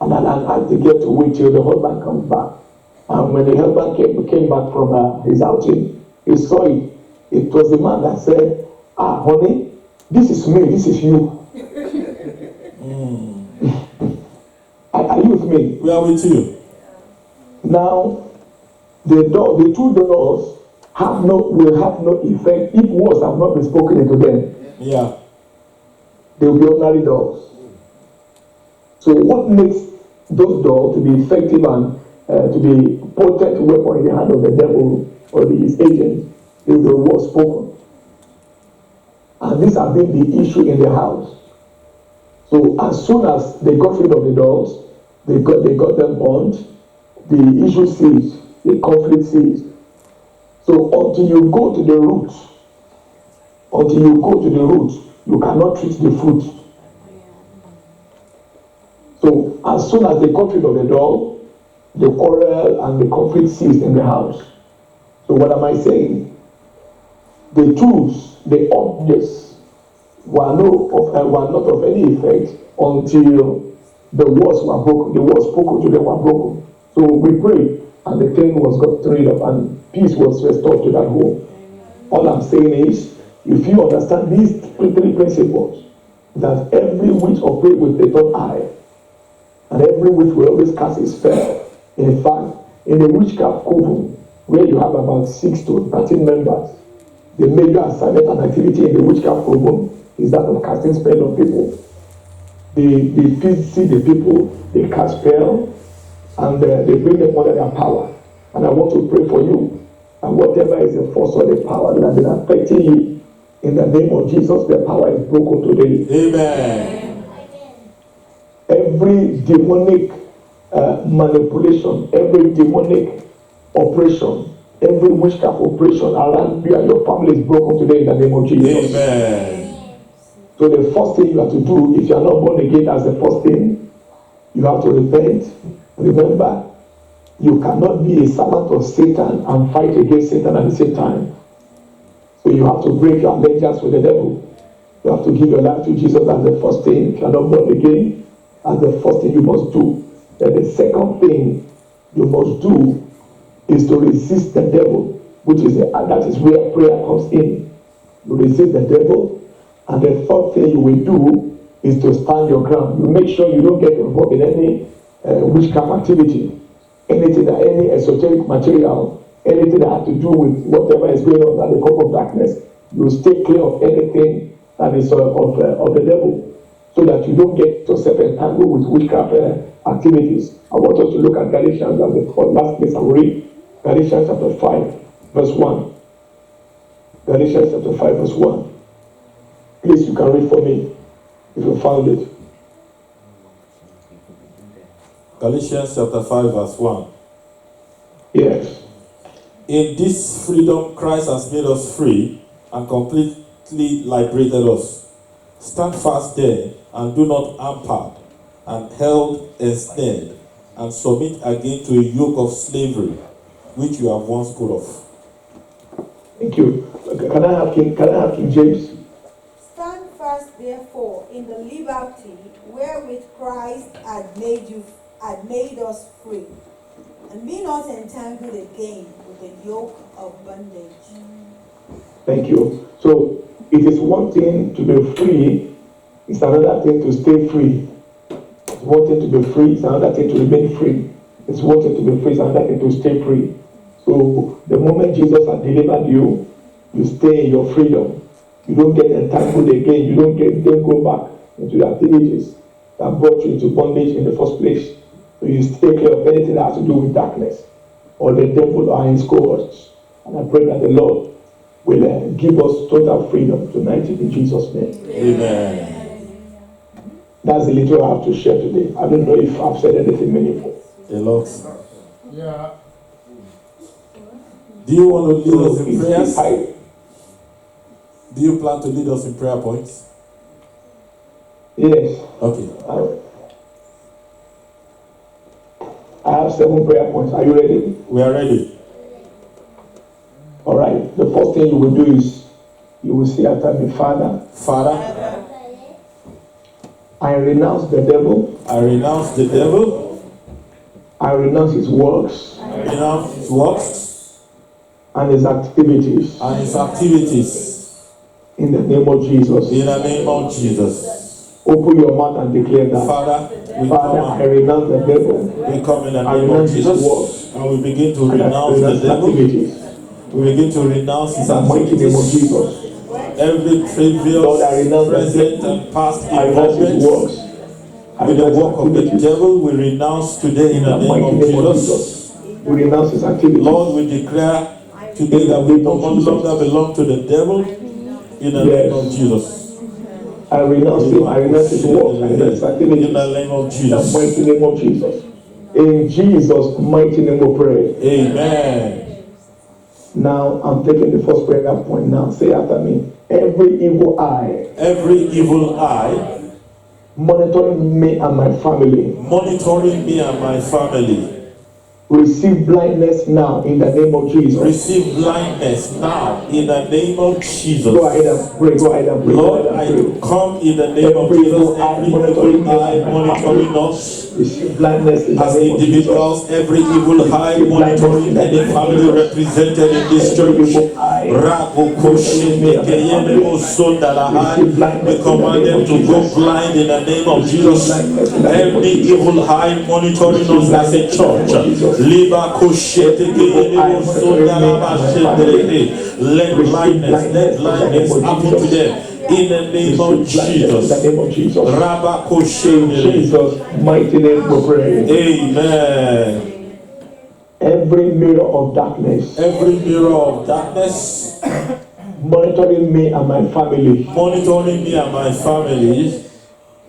and asked the girl to wait till the husband comes back. And when the husband came back from his outing, he saw it. It was the man that said, honey, this is me, this is you. me? We are with you. Now, the two doors will have no effect if words have not been spoken into them. Yeah. They will be ordinary doors. So what makes those doors to be effective and to be potent weapon in the hand of the devil or his agent is the word spoken. And this has been the issue in the house. So as soon as they got rid of the doors, they got them burned, the issue ceased, the conflict ceased. So until you go to the root, you cannot treat the fruit. So as soon as they got rid of the door, the quarrel and the conflict ceased in the house. So what am I saying? The tools, the objects were not of any effect until the words were broken. The words spoken to them were broken. So we prayed, and the thing was got rid of, and peace was restored to that home. All I'm saying is, if you understand these three principles, that every witch operates with the third eye, and every witch will always cast a spell. In fact, in the witchcraft coven, where you have about 6 to 13 members, the major assignment and activity in the witchcraft coven is that of casting spell on people. They see the people, they cast spell, and they bring them under their power. And I want to pray for you. And whatever is the force or the power that has been affecting you, in the name of Jesus, the power is broken today. Amen. Every demonic manipulation, every demonic operation, every witchcraft operation around you and your family is broken today in the name of Jesus. Amen. So the first thing you have to do, if you are not born again, as the first thing, you have to repent. Remember, you cannot be a servant of Satan and fight against Satan at the same time. So you have to break your allegiance with the devil. You have to give your life to Jesus as the first thing. If you are not born again, as the first thing you must do. Then the second thing you must do is to resist the devil, that is where prayer comes in. You resist the devil, and the third thing you will do is to stand your ground. You make sure you don't get involved in any witchcraft activity, any esoteric material, anything that has to do with whatever is going on at the cup of darkness. You stay clear of anything that is of the devil, so that you don't get yourself entangled with witchcraft activities. I want us to look at Galatians as the last place I will read. Galatians chapter 5, verse 1. Galatians chapter 5, verse 1. Please, you can read for me if you found it. Galatians chapter 5, verse 1. Yes. In this freedom, Christ has made us free and completely liberated us. Stand fast then, and do not hampered and held ensnared, and submit again to a yoke of slavery, which you have once put off. Thank you. Can I have King James? Stand fast, therefore, in the liberty wherewith Christ had made us free, and be not entangled again with the yoke of bondage. Thank you. So it is one thing to be free, it's another thing to stay free. It's one thing to be free, it's another thing to remain free. It's one thing to be free, it's another thing to stay free. So the moment Jesus has delivered you, you stay in your freedom. You don't get entangled again. You don't go back into the activities that brought you into bondage in the first place. So you stay clear of anything that has to do with darkness or the devil or his cohorts. And I pray that the Lord will give us total freedom tonight in Jesus' name. Amen. That's the little I have to share today. I don't know if I've said anything meaningful. The Lord. Yeah. Do you want to lead us in It's prayers? high. Do you plan to lead us in prayer points? Yes. Okay. I have 7 prayer points. Are you ready? We are ready. All right. The first thing you will do is you will say after me, Father, Father, I renounce the devil. I renounce the devil. I renounce his works I renounce his works and his activities and his activities. in the name of Jesus. In the name of Jesus. Open your mouth and declare that. Father, we Father, I come, renounce the devil. we come in the I name of renounce his Jesus, works. and we begin to And I renounce the renounce devil. activities. We begin to renounce his In the mighty name of activities, Jesus. every Lord, I previous, renounce the present, devil. and past I renounce his involvement works. I with the renounce his work of the activities. devil. We renounce today in In the the name mighty of name of Jesus. Jesus. We renounce his activities. Lord, we declare today that we no longer belong to the devil in the name of Jesus. I renounce him. I renounce his works. I renounce his activities. In the name of In the Jesus. mighty name of Jesus. In Jesus' mighty name we pray. Amen. Now I'm taking the first prayer point now. Say after me. Every evil eye Every evil eye monitoring me and my family, monitoring me and my family, receive blindness now in the name of Jesus. receive blindness now in the name of Jesus. Go ahead and pray. Go ahead and pray. Lord, Go ahead I and pray. come in the name of Every Jesus. evil eye Every monitoring evil me eye and my monitoring family, us receive blindness in the as name of Jesus. individuals, every evil eye monitoring any family represented in this Every church. evil eye We command them to go blind in the name of Jesus. Every evil eye monitoring us as a church. Let blindness happen to them in the name of Jesus. In the name of Jesus. In Rabakoshendere. Jesus' mighty name we pray. Amen. Every mirror of darkness Every mirror of darkness monitoring me and my family, monitoring me and my family,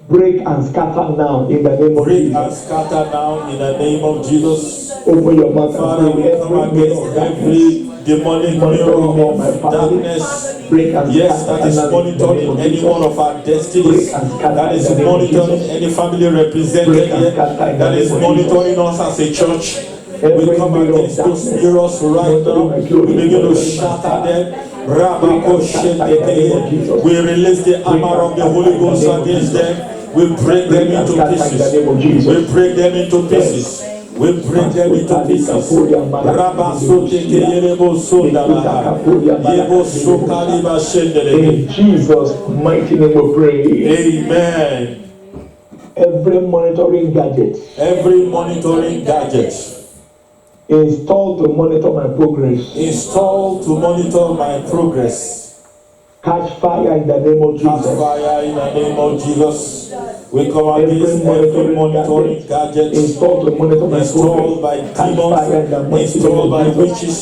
break and scatter now in the name of break and Jesus. scatter now in the name of Jesus. Open your mouth Father, and we pray. come Every mirror against of darkness every demonic mirror monitoring me and my of family, darkness. break and Yes, scatter that is now in the name monitoring of any Jesus. one of our destinies. Break and scatter That in is the name of monitoring Jesus. any family represented Break and here. scatter in the That is name of monitoring Jesus. us as a church. Every We come mirror of against those darkness mirrors right monitoring now. my glory, We begin to monitoring my shatter star. them. Break and scatter in the name of Jesus. We release the Break armor and of the scatter Holy in the Ghost name of against Jesus. them. We break them Break and into scatter in the pieces. name of Jesus. We break them into pieces. We break them into pieces. In Jesus' mighty name we pray. Amen. Every monitoring gadget Every monitoring gadget installed to monitor my progress, installed to monitor my progress, catch fire in the name of catch Jesus. fire in the name of Jesus. We come against Every every monitoring gadget installed to monitor my installed progress, by catch fire in the demons, mighty name installed by of Jesus. witches,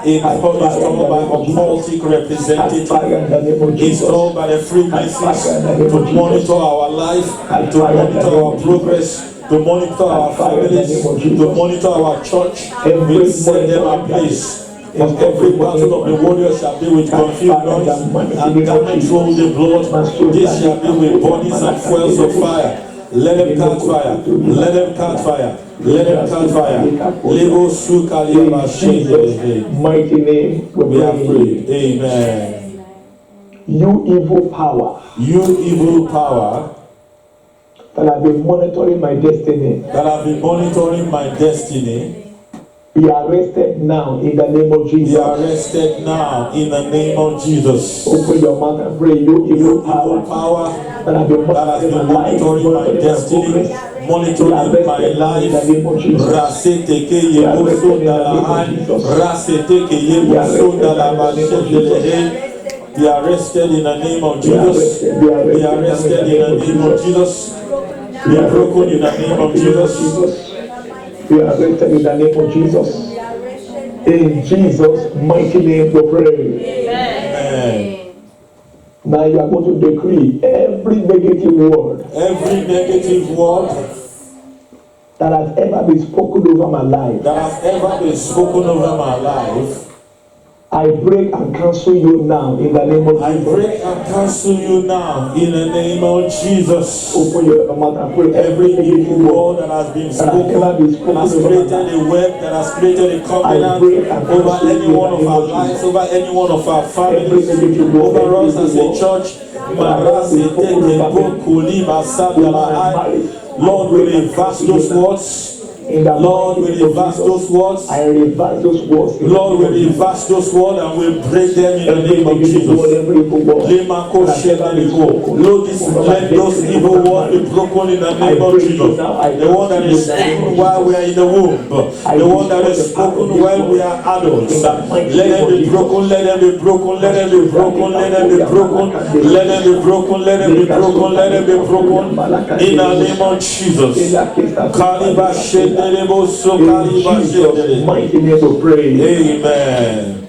installed by occultic Catch representatives, fire in the name of Jesus. installed by the Freemasons to monitor our life, to monitor our progress, to monitor our families, to monitor our church. We set them ablaze. For every battle of the warrior shall be with confused noise, and garments roll the blood. This shall be with bodies and fuels of fire. Let them catch fire. Let them catch fire. Let them catch fire. Lebo suka liaba In Jesus' mighty name we have we prayed. pray. Amen. You evil power You evil power that have been monitoring my destiny, that have been monitoring my destiny, be arrested now in the name of be Jesus. arrested now in the name of Jesus. Open your mouth and pray. You You evil evil power power that have been that has been monitoring my life, monitoring my destiny, monitoring my life. Raseteke yebo sondalahai, raseteke yebo sondalabashendelehen. Be arrested in the name of Jesus. Be arrested in the name of Jesus. Be broken in the name of Jesus. Be arrested in the name of Jesus. In Jesus' mighty name we pray. Amen. Now you are going to decree every negative word Every negative word that has ever been spoken over my life, that has ever been spoken over my life, I break and cancel you now in the name of I Jesus. break and cancel you now in the name of Jesus. Open your mouth and pray. Every evil word that has been spoken, that has created a web, that has created a covenant over any one of our lives, over any one of our families, over us as a church. Lord, we reverse those words. In the Lord, we mighty name of reverse Jesus, those words. I reverse those words. in the Lord, name we of reverse those words and we break them in the every name of evil word, Jesus. every evil word. Lemako shedelebo. Lord, let those evil words be broken in the name of Jesus. The one that is spoken while we are in the womb. The one that is spoken while we are adults. Let them be broken, let them be broken, let them be broken, let them be broken, let them be broken, let them be broken, let them be broken in the name of Jesus. Kaliba shedelebo so kaliba In Jesus' shedelebo. mighty name we pray. Amen.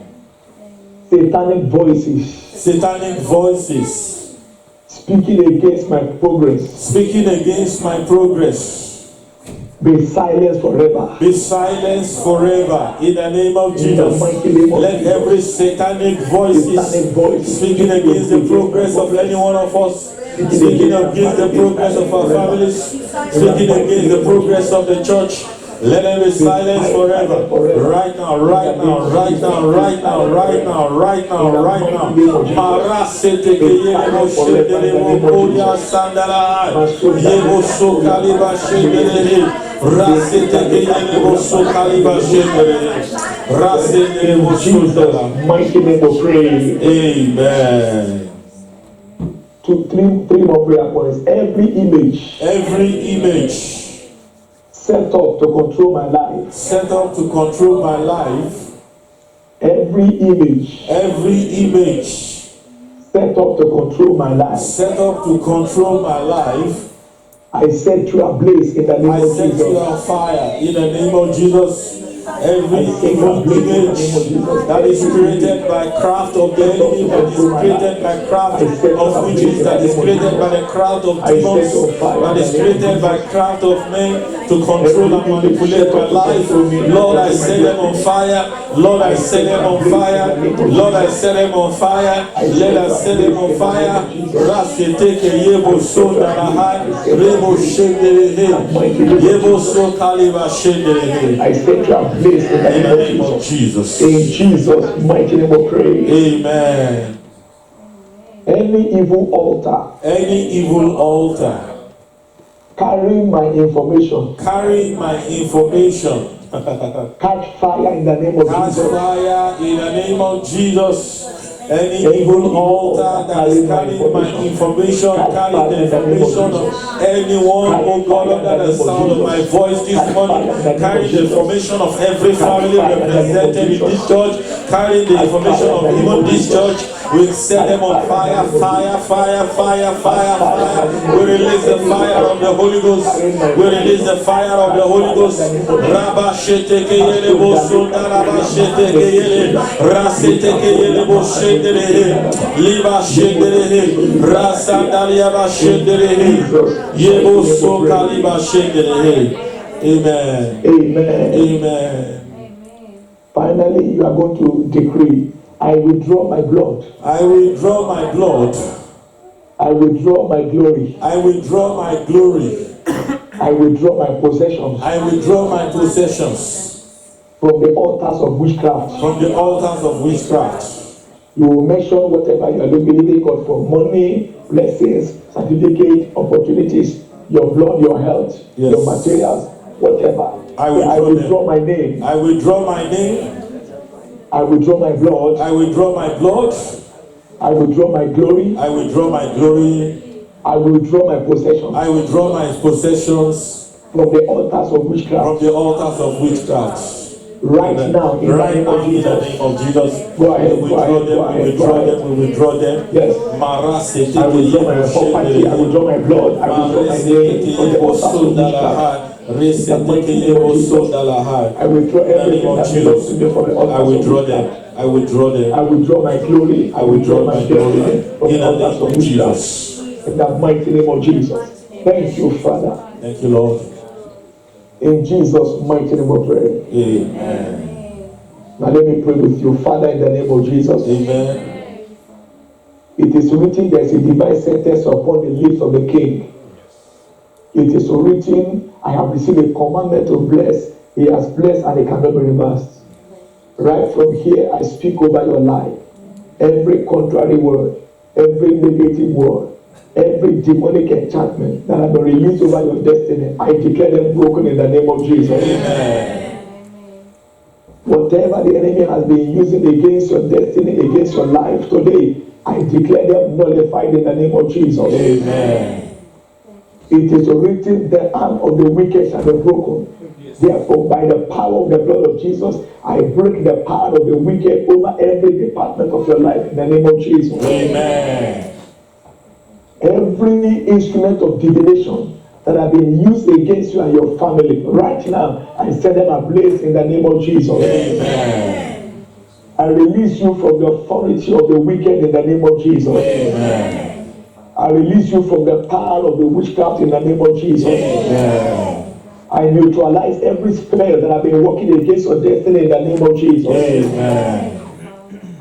Satanic voices Satanic voices speaking against my progress, speaking against my progress. be silenced forever. Be silenced forever in the name of In the Jesus. mighty name of Let Jesus. every satanic voices Satanic voices speaking against the progress of any one of us, speaking against the progress of our families, speaking against the progress of the church, let them be silenced forever. Right now, right now, right now, right now, right now, right now, right now. Marasete yebo shendelebo koya sandala. Yebo so kaliba shendelebo. Rasete yebo so kaliba shendelebo. Rasete yebo so Jesus' mighty name we pray. Amen. Three more prayer points. Every image set up to control my life. Set up to control my life. Every image set up to control my life. Set up to control my life. I set you ablaze in the name I of set Jesus. you on fire in the name of Jesus. Every evil image that is created by craft of the enemy, that is created by craft of witches, that is created by the craft of demons, that is created by craft of men to control and manipulate my life. Lord, I set them on fire. Lord, I set them on fire. Lord, I set them on fire. Let us set them on fire. Raseteke yebo so daraha, rebo shenderehe, yebo so kaliba shenderehe. I set you ablaze in the name of Jesus. In Jesus' mighty name we pray. Amen. Any evil altar carrying my information, catch fire in the name of Catch Jesus. fire in the name of Jesus. Any evil altar that is carrying my information, carrying the information of anyone, oh God, under the sound of my voice this morning, carrying the information of every family represented in this church, carrying the information of even this church, we set them on fire, fire, fire, fire, fire, fire. We release the fire of the Holy Ghost. We release the fire of the Holy Ghost. Rabba sheteke yele bosunda, rabba sheteke yele, raseteke yele boshendere, liba shendere, rasandalia ba shendere, yebo soka liba shendere. Amen. Amen. Amen. Finally, you are going to decree, I withdraw my blood. I withdraw my blood. I withdraw my glory. I withdraw my glory. I withdraw my possessions I withdraw my possessions from the altars of witchcraft. from the altars of witchcraft. You will mention whatever you are believing God for: money, blessings, certificate, opportunities, your blood, your health, Yes. your materials, whatever. I I withdraw withdraw my name. I withdraw my name. I withdraw my blood. I withdraw my blood. I withdraw my glory. I withdraw my glory. I withdraw my possessions I withdraw my possessions from the altars of from witchcraft. the altars of witchcraft. Right now, in the Right name now, of in the Jesus. name of Jesus, Go ahead, we go withdraw ahead, them, go we ahead, withdraw go ahead. them, we withdraw them. Yes. Marase I withdraw my property. I withdraw my blood. I withdraw my name from the altars of witchcraft. I withdraw everything that belongs to me from the altars I of withdraw them. witchcraft. I withdraw them. I withdraw my glory. I withdraw my glory destiny from in the the altars name of of witchcraft. Jesus. In the mighty name of Jesus. Thank you, Father. Thank you, Lord. In Jesus' mighty name we pray. Amen. Now let me pray with you. Father, in the name of Jesus. Amen. It is written, there is a divine sentence upon the lips of the king. It is written, I have received a commandment to bless. He has blessed and it cannot be reversed. Right from here, I speak over your life. Every contrary word, every negative word, Every demonic enchantment that has been released over your destiny, I declare them broken in the name of Jesus. Amen. Whatever the enemy has been using against your destiny, against your life today, I declare them nullified in the name of Jesus. Amen. It is written, the arm of the wicked shall be broken. Therefore, by the power of the blood of Jesus, I break the power of the wicked over every department of your life in the name of Jesus. Amen. Every instrument of divination that have been used against you and your family right now, I set them ablaze in the name of Jesus. Amen. I release you from the authority of the wicked in the name of Jesus. Amen. I release you from the power of the witchcraft in the name of Jesus. Amen. I neutralize every spell that have been working against your destiny in the name of Jesus. Amen.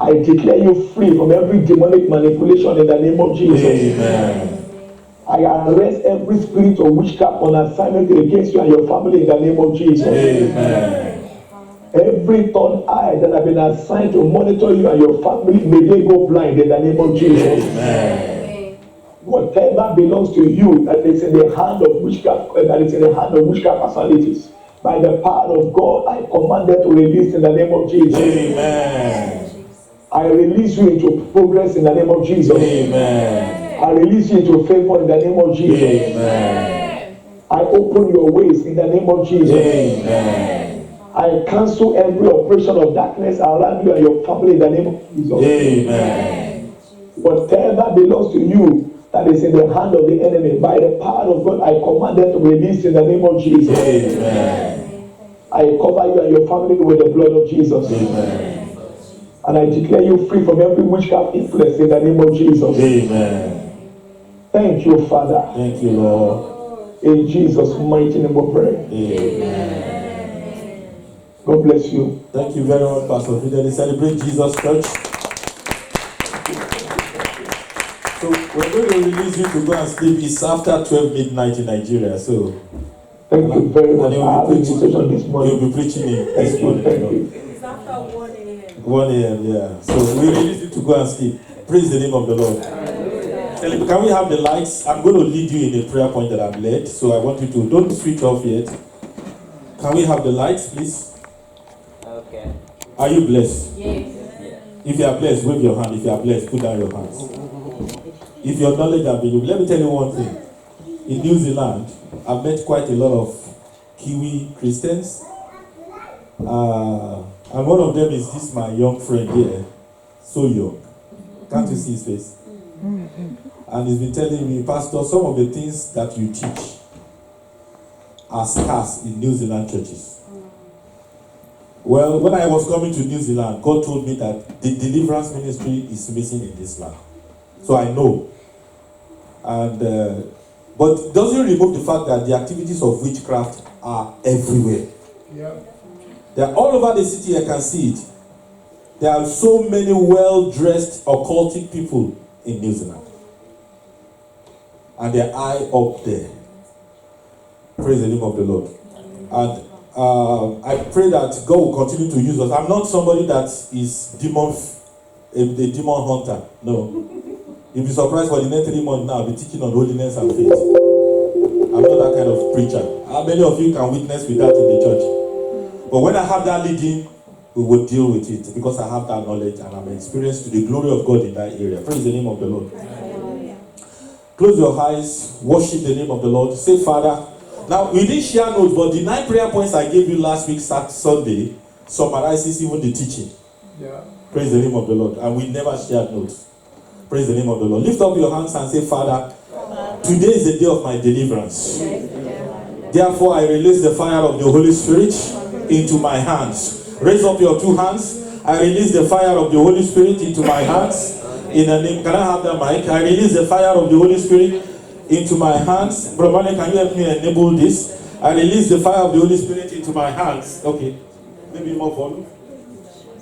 I declare you free from every demonic manipulation in the name of Jesus. Amen. I arrest every spirit of witchcraft on assignment against you and your family in the name of Jesus. Amen. Every third eye that have been assigned to monitor you and your family, may they go blind in the name of Jesus. Amen. Whatever belongs to you that is in the hand of witchcraft, personalities, by the power of God, I command them to release in the name of Jesus. Amen. I release you into progress in the name of Jesus. Amen. I release you into favor in the name of Jesus. Amen. I open your ways in the name of Jesus. Amen. I cancel every operation of darkness around you and your family in the name of Jesus. Amen. Whatever belongs to you that is in the hand of the enemy, by the power of God, I command them to release in the name of Jesus. Amen. I cover you and your family with the blood of Jesus. Amen. And I declare you free from every witchcraft influence in the name of Jesus. Amen. Thank you, Father. Thank you, Lord. In Jesus' mighty name we pray. Amen. God bless you. Thank you very much, Pastor Peter. Celebrate Jesus Church. So we're going to release you to go and sleep. It's after 12 midnight in Nigeria. So Thank you very much. and I have a invitation this you'll morning. be preaching in Thank this you. morning. Thank Lord. you. It's after 1 a.m. 1 a.m. Yeah. So we release you to go and sleep. Praise the name of the Lord. Can we have the lights? I'm going to lead you in a prayer point that I've led. So I want you to don't switch off yet. Can we have the lights, please? Okay. Are you blessed? Yes. If you are blessed, wave your hand. If you are blessed, put down your hands. If your knowledge has been, let me tell you one thing. In New Zealand, I've met quite a lot of Kiwi Christians. And one of them is this my young friend here. So young. Can't you see his face? And he's been telling me, Pastor, some of the things that you teach are scarce in New Zealand churches. Well, when I was coming to New Zealand, God told me that the deliverance ministry is missing in this land. So I know. And but it doesn't remove the fact that the activities of witchcraft are everywhere. Yeah. They're all over the city. I can see it. There are so many well-dressed occultic people in New Zealand. And they're high up there. Praise the name of the Lord. And I pray that God will continue to use us. I'm not somebody that is a demon hunter. No. You'll be surprised for the next 3 months now. I'll be teaching on holiness and faith. I'm not that kind of preacher. How many of you can witness with that in the church? But when I have that leading, we will deal with it because I have that knowledge and I'm experienced to the glory of God in that area. Praise the name of the Lord. Close your eyes. Worship the name of the Lord. Say, Father. Now, we didn't share notes, but the 9 prayer points I gave you last week, Sunday, summarizes even the teaching. Yeah. Praise the name of the Lord. And we never shared notes. Praise the name of the Lord. Lift up your hands and say, Father, today is the day of my deliverance. Therefore, I release the fire of the Holy Spirit into my hands. Raise up your 2 hands. I release the fire of the Holy Spirit into my hands. In the name, can I have the mic? I release the fire of the Holy Spirit into my hands. Brother, can you help me enable this? I release the fire of the Holy Spirit into my hands. Okay. Maybe more volume.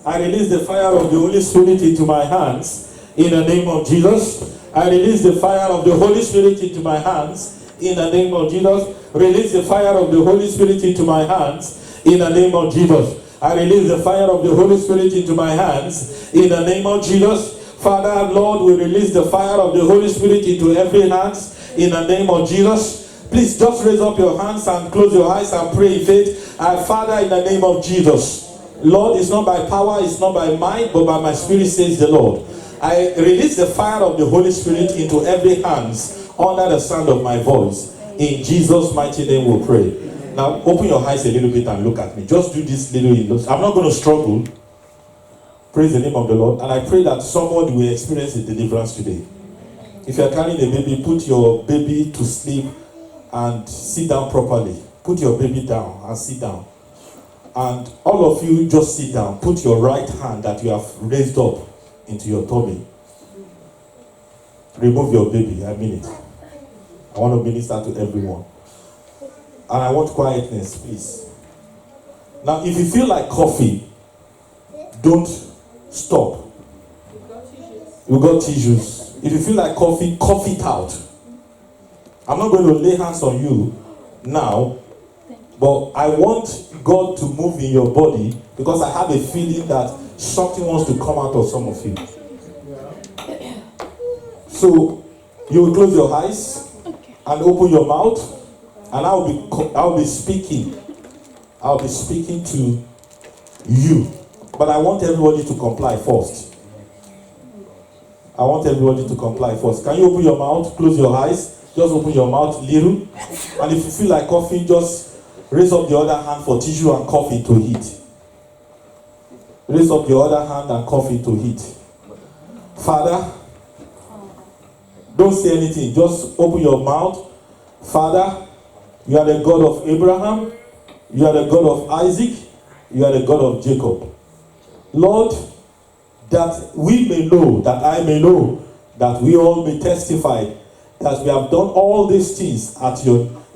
I release the fire of the Holy Spirit into my hands. In the name of Jesus. I release the fire of the Holy Spirit into my hands. In the name of Jesus. Release the fire of the Holy Spirit into my hands. In the name of Jesus. I release the fire of the Holy Spirit into my hands. In the name of Jesus. Father, Lord, we release the fire of the Holy Spirit into every hands in the name of Jesus. Please just raise up your hands and close your eyes and pray in faith. Father, in the name of Jesus, Lord, it's not by power, it's not by might, but by my spirit, says the Lord. I release the fire of the Holy Spirit into every hands under the sound of my voice. In Jesus' mighty name we pray. Now open your eyes a little bit and look at me. Just do this little. I'm not going to struggle. Praise the name of the Lord. And I pray that someone will experience a deliverance today. If you're carrying a baby, put your baby to sleep and sit down properly. Put your baby down and sit down. And all of you just sit down. Put your right hand that you have raised up into your tummy. Remove your baby. I mean it. I want to minister to everyone. And I want quietness, please. Now, if you feel like coffee, don't stop. You've got tissues. If you feel like coffee, cough it out. I'm not going to lay hands on you now, but I want God to move in your body because I have a feeling that something wants to come out of some of you. So, you will close your eyes and open your mouth, and I'll be speaking. I'll be speaking to you. But I want everybody to comply first. I want everybody to comply first. Can you open your mouth? Close your eyes. Just open your mouth little. And if you feel like coughing, just raise up the other hand for tissue and cough into heat. Raise up the other hand and cough into heat. Father, don't say anything. Just open your mouth. Father, you are the God of Abraham. You are the God of Isaac. You are the God of Jacob. Lord, that we may know, that I may know, that we all may testify that we have done all these things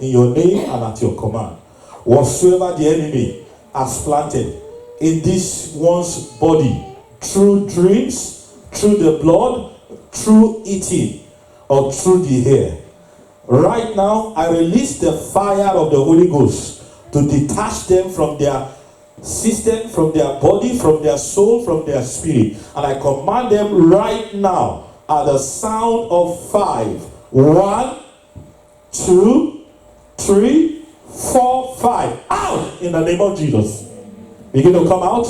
in your name and at your command. Whatsoever the enemy has planted in this one's body, through dreams, through the blood, through eating, or through the hair. Right now, I release the fire of the Holy Ghost to detach them from their system, from their body, from their soul, from their spirit. And I command them right now at the sound of 5. 1, 2, 3, 4, 5. Out in the name of Jesus. Begin to come out.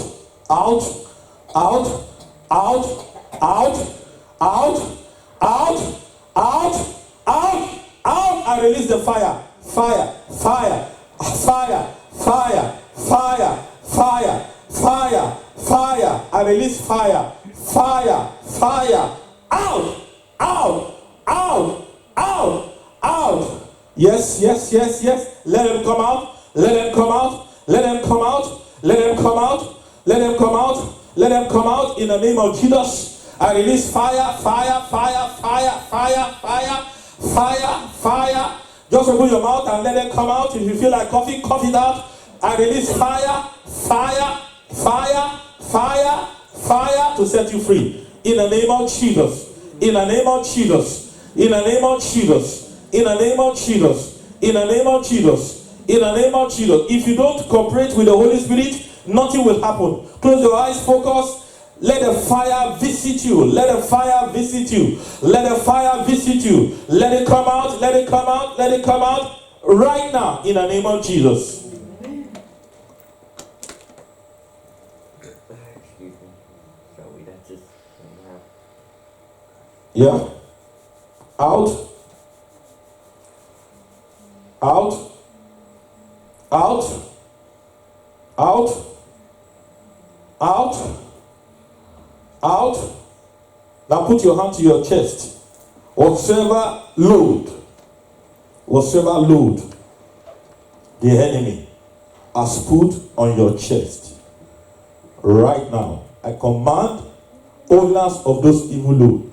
Out, out, out, out, out, out, out, out, out. I release the fire. Fire, fire, fire, fire, fire, fire, fire, fire. I release fire, fire, fire. Out, out, out, out, out. Yes, yes, yes, yes. Let them come out. Let them come out. Let them come out. Let them come out. Let them come out. Let them come out in the name of Jesus. I release fire, fire, fire, fire, fire, fire, fire, fire. Just open your mouth and let them come out. If you feel like coughing, cough it out. I release fire, fire, fire, fire, fire to set you free. In the name of Jesus. In the name of Jesus. In the name of Jesus. In the name of Jesus. In the name of Jesus. In the name of Jesus. If you don't cooperate with the Holy Spirit, nothing will happen. Close your eyes, focus. Let the fire visit you. Let the fire visit you. Let the fire visit you. Let it come out. Let it come out. Let it come out right now in the name of Jesus. Excuse me. So we don't just have. Yeah. Out. Out. Out. Out. Out. Out. Now put your hand to your chest. Whatsoever load the enemy has put on your chest, right now, I command owners of those evil load,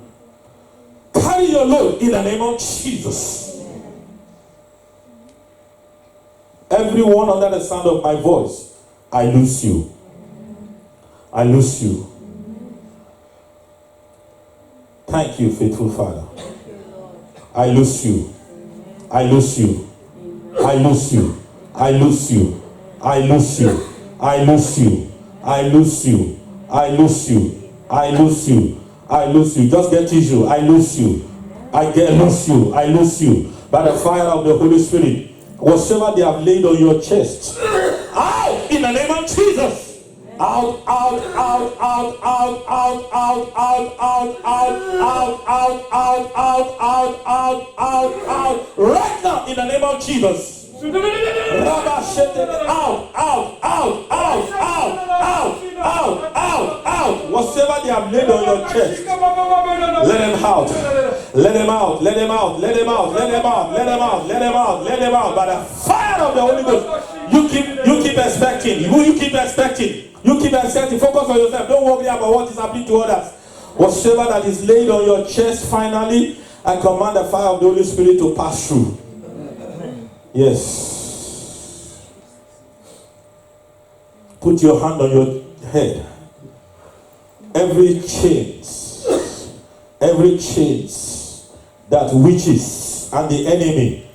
carry your load in the name of Jesus. Everyone under the sound of my voice, I loose you. I loose you. Thank you, faithful Father. I loose you. I loose you. I loose you. I loose you. I loose you. I loose you. I loose you. I loose you. I loose you. I lose you. Just get tissue. I lose you. I lose you. I lose you. By the fire of the Holy Spirit. Whatsoever they have laid on your chest. Out in the name of Jesus. Out, out, out, out, out, out, out, out, out, out, out, out, out, out, out, out, out. Right now in the name of Jesus. Rabba shete, out, out, out, out, out, out, out, out, out. Whatsoever they have laid on your chest, let them out. Let them out. Let them out. Let them out. Let them out. Let them out. Let them out. Let them out. By the fire of the Holy Ghost. You keep expecting. You keep expecting. You keep expecting. Focus on yourself. Don't worry about what is happening to others. Whatsoever that is laid on your chest, finally, I command the fire of the Holy Spirit to pass through. Yes. Put your hand on your head. Every chains that witches and the enemy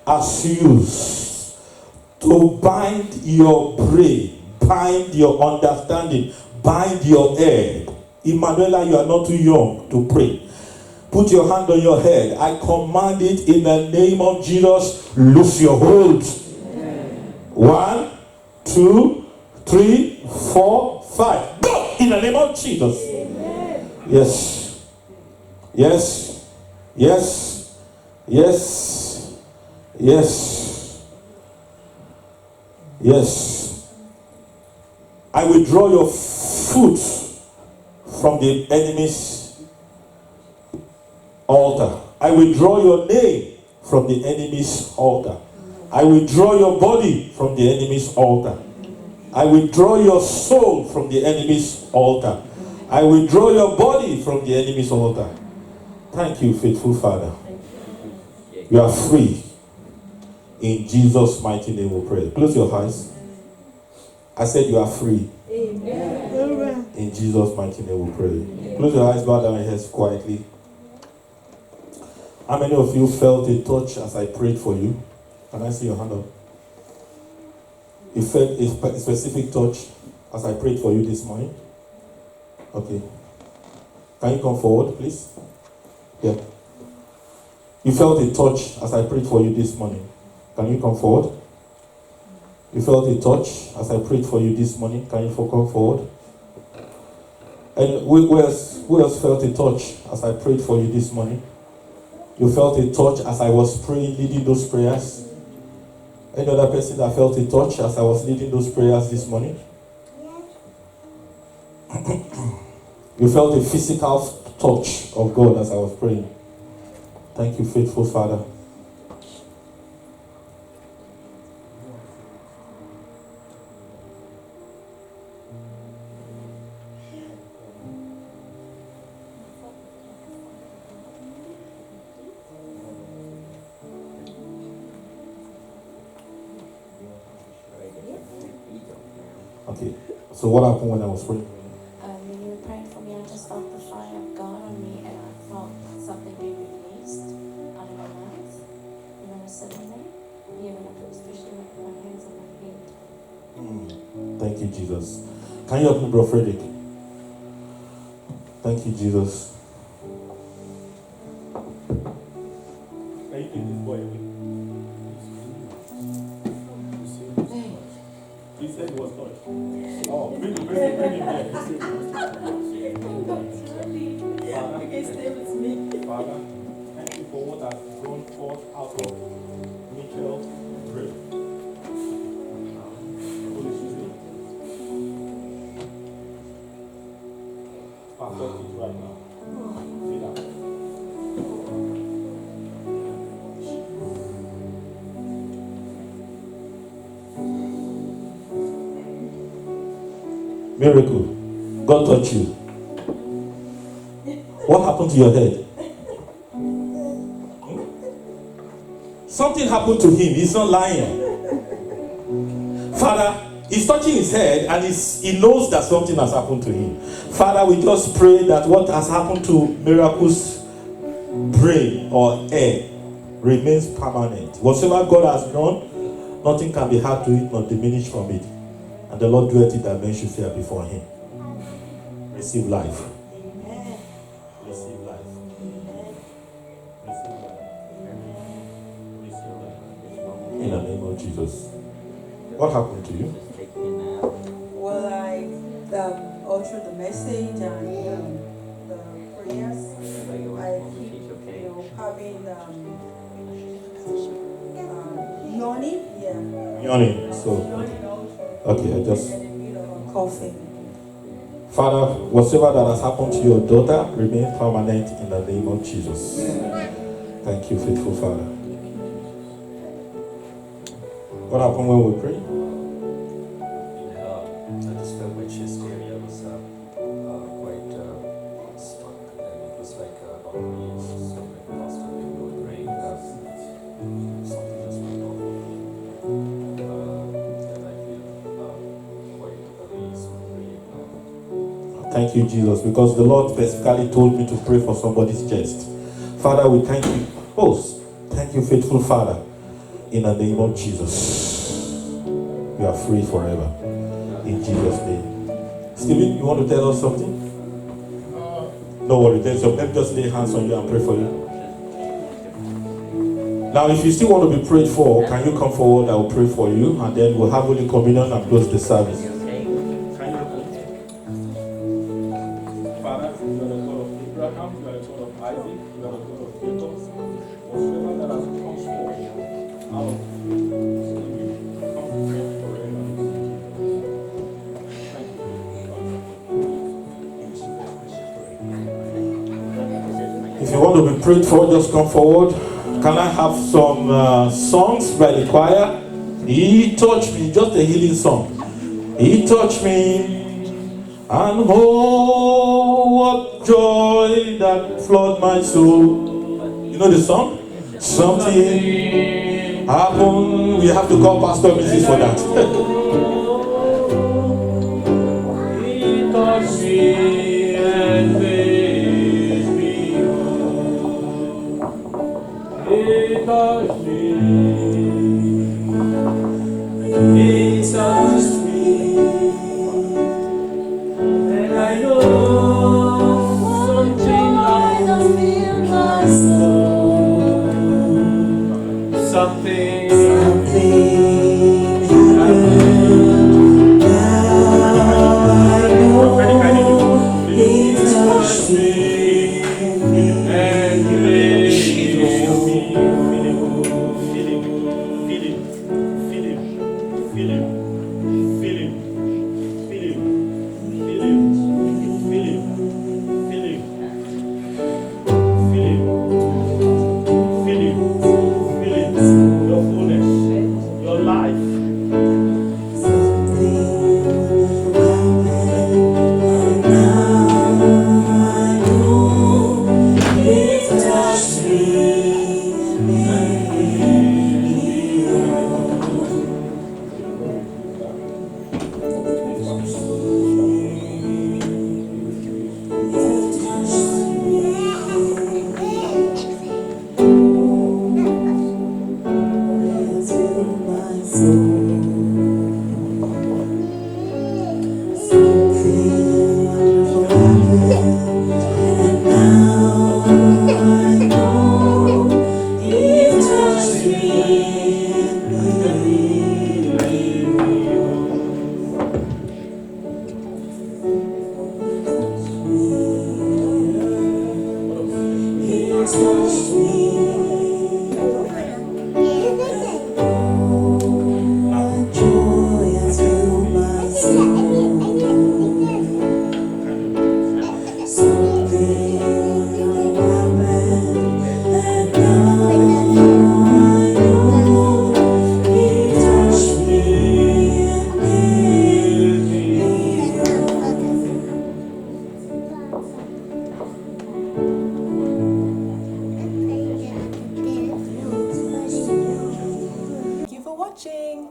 has used to bind your brain, bind your understanding, bind your head. Emmanuela, you are not too young to pray. Put your hand on your head. I command it in the name of Jesus. Loose your hold. 1, 2, 3, 4, 5. Go in the name of Jesus. Yes. Yes. Yes. Yes. Yes. Yes. I withdraw your foot from the enemy's altar. I withdraw your name from the enemy's altar. I withdraw your body from the enemy's altar. I withdraw your soul from the enemy's altar. I withdraw your body from the enemy's altar. Thank you, faithful Father. You are free. In Jesus' mighty name we pray. Close your eyes. I said you are free. Amen. In Jesus' mighty name we pray. Close your eyes, bow down your heads quietly. How many of you felt a touch as I prayed for you? Can I see your hand up? You felt a specific touch as I prayed for you this morning? Okay. Can you come forward, please? Yeah. You felt a touch as I prayed for you this morning. Can you come forward? You felt a touch as I prayed for you this morning. Can you come forward? And who else felt a touch as I prayed for you this morning? You felt a touch as I was praying, leading those prayers? Any other person that felt a touch as I was leading those prayers this morning? You felt a physical touch of God as I was praying. Thank you, faithful Father. Okay, so what happened when I was praying? When you were praying for me, I just felt the fire of God on me, and I felt something being released out of my mouth. And I was sitting there, even if it was especially with my hands on my feet. Thank you, Jesus. Can you help me, Bro Frederick? Thank you, Jesus. Can you take this boy away? He said he was touched. Oh, bring him here. Father, thank you for what has gone forth out of Mitchell's brain. Holy Spirit, perfect it right now. See that? Miracle. God touched you. What happened to your head? Something happened to him. He's not lying. Father, he's touching his head and he knows that something has happened to him. Father, we just pray that what has happened to Miracle's brain or head remains permanent. Whatever God has done, nothing can be added to it nor diminished from it. And the Lord doeth it that men should fear before him. Receive life. Jesus. What happened to you? Just taking a nap. Well, I all through the message and the prayers, Like it was I supposed to keep teach, okay? having yawning, yeah. Yawning. So, Yawning also. okay, I just. And a bit of coughing. Father, whatsoever that has happened to your daughter, remain permanent in the name of Jesus. Thank you, faithful Father. What happened when we prayed? I just felt my chest area was quite stuck, and it was like on me. So like Pastor, when we were praying, something just went off of me, and I feel quite released from praying now. Thank you, Jesus, because the Lord specifically told me to pray for somebody's chest. Father, we thank you. Oh, thank you, faithful Father, in the name of Jesus. You are free forever. In Jesus' name. Stephen, you want to tell us something? No worry, let me just lay hands on you and pray for you. Now, if you still want to be prayed for, can you come forward? I will pray for you, and then we'll have Holy Communion and close the service. Father, you are the God of Abraham, you are the God of Isaac, you are the God of Jacob. Whatsoever that has come forth out of if you want to be prayed for, just come forward. Can I have some songs by the choir? He touched me, just a healing song. He touched me, and oh, what joy that flooded my soul. You know the song? Something happened. We have to call Pastor Mrs. for that. He touched me and made me whole. He touched me. He touched me. And I know something happened in my soul. Something happened. Now I know He touched me and He made me whole.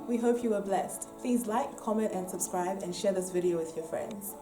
We hope you were blessed. Please like, comment, and subscribe, and share this video with your friends.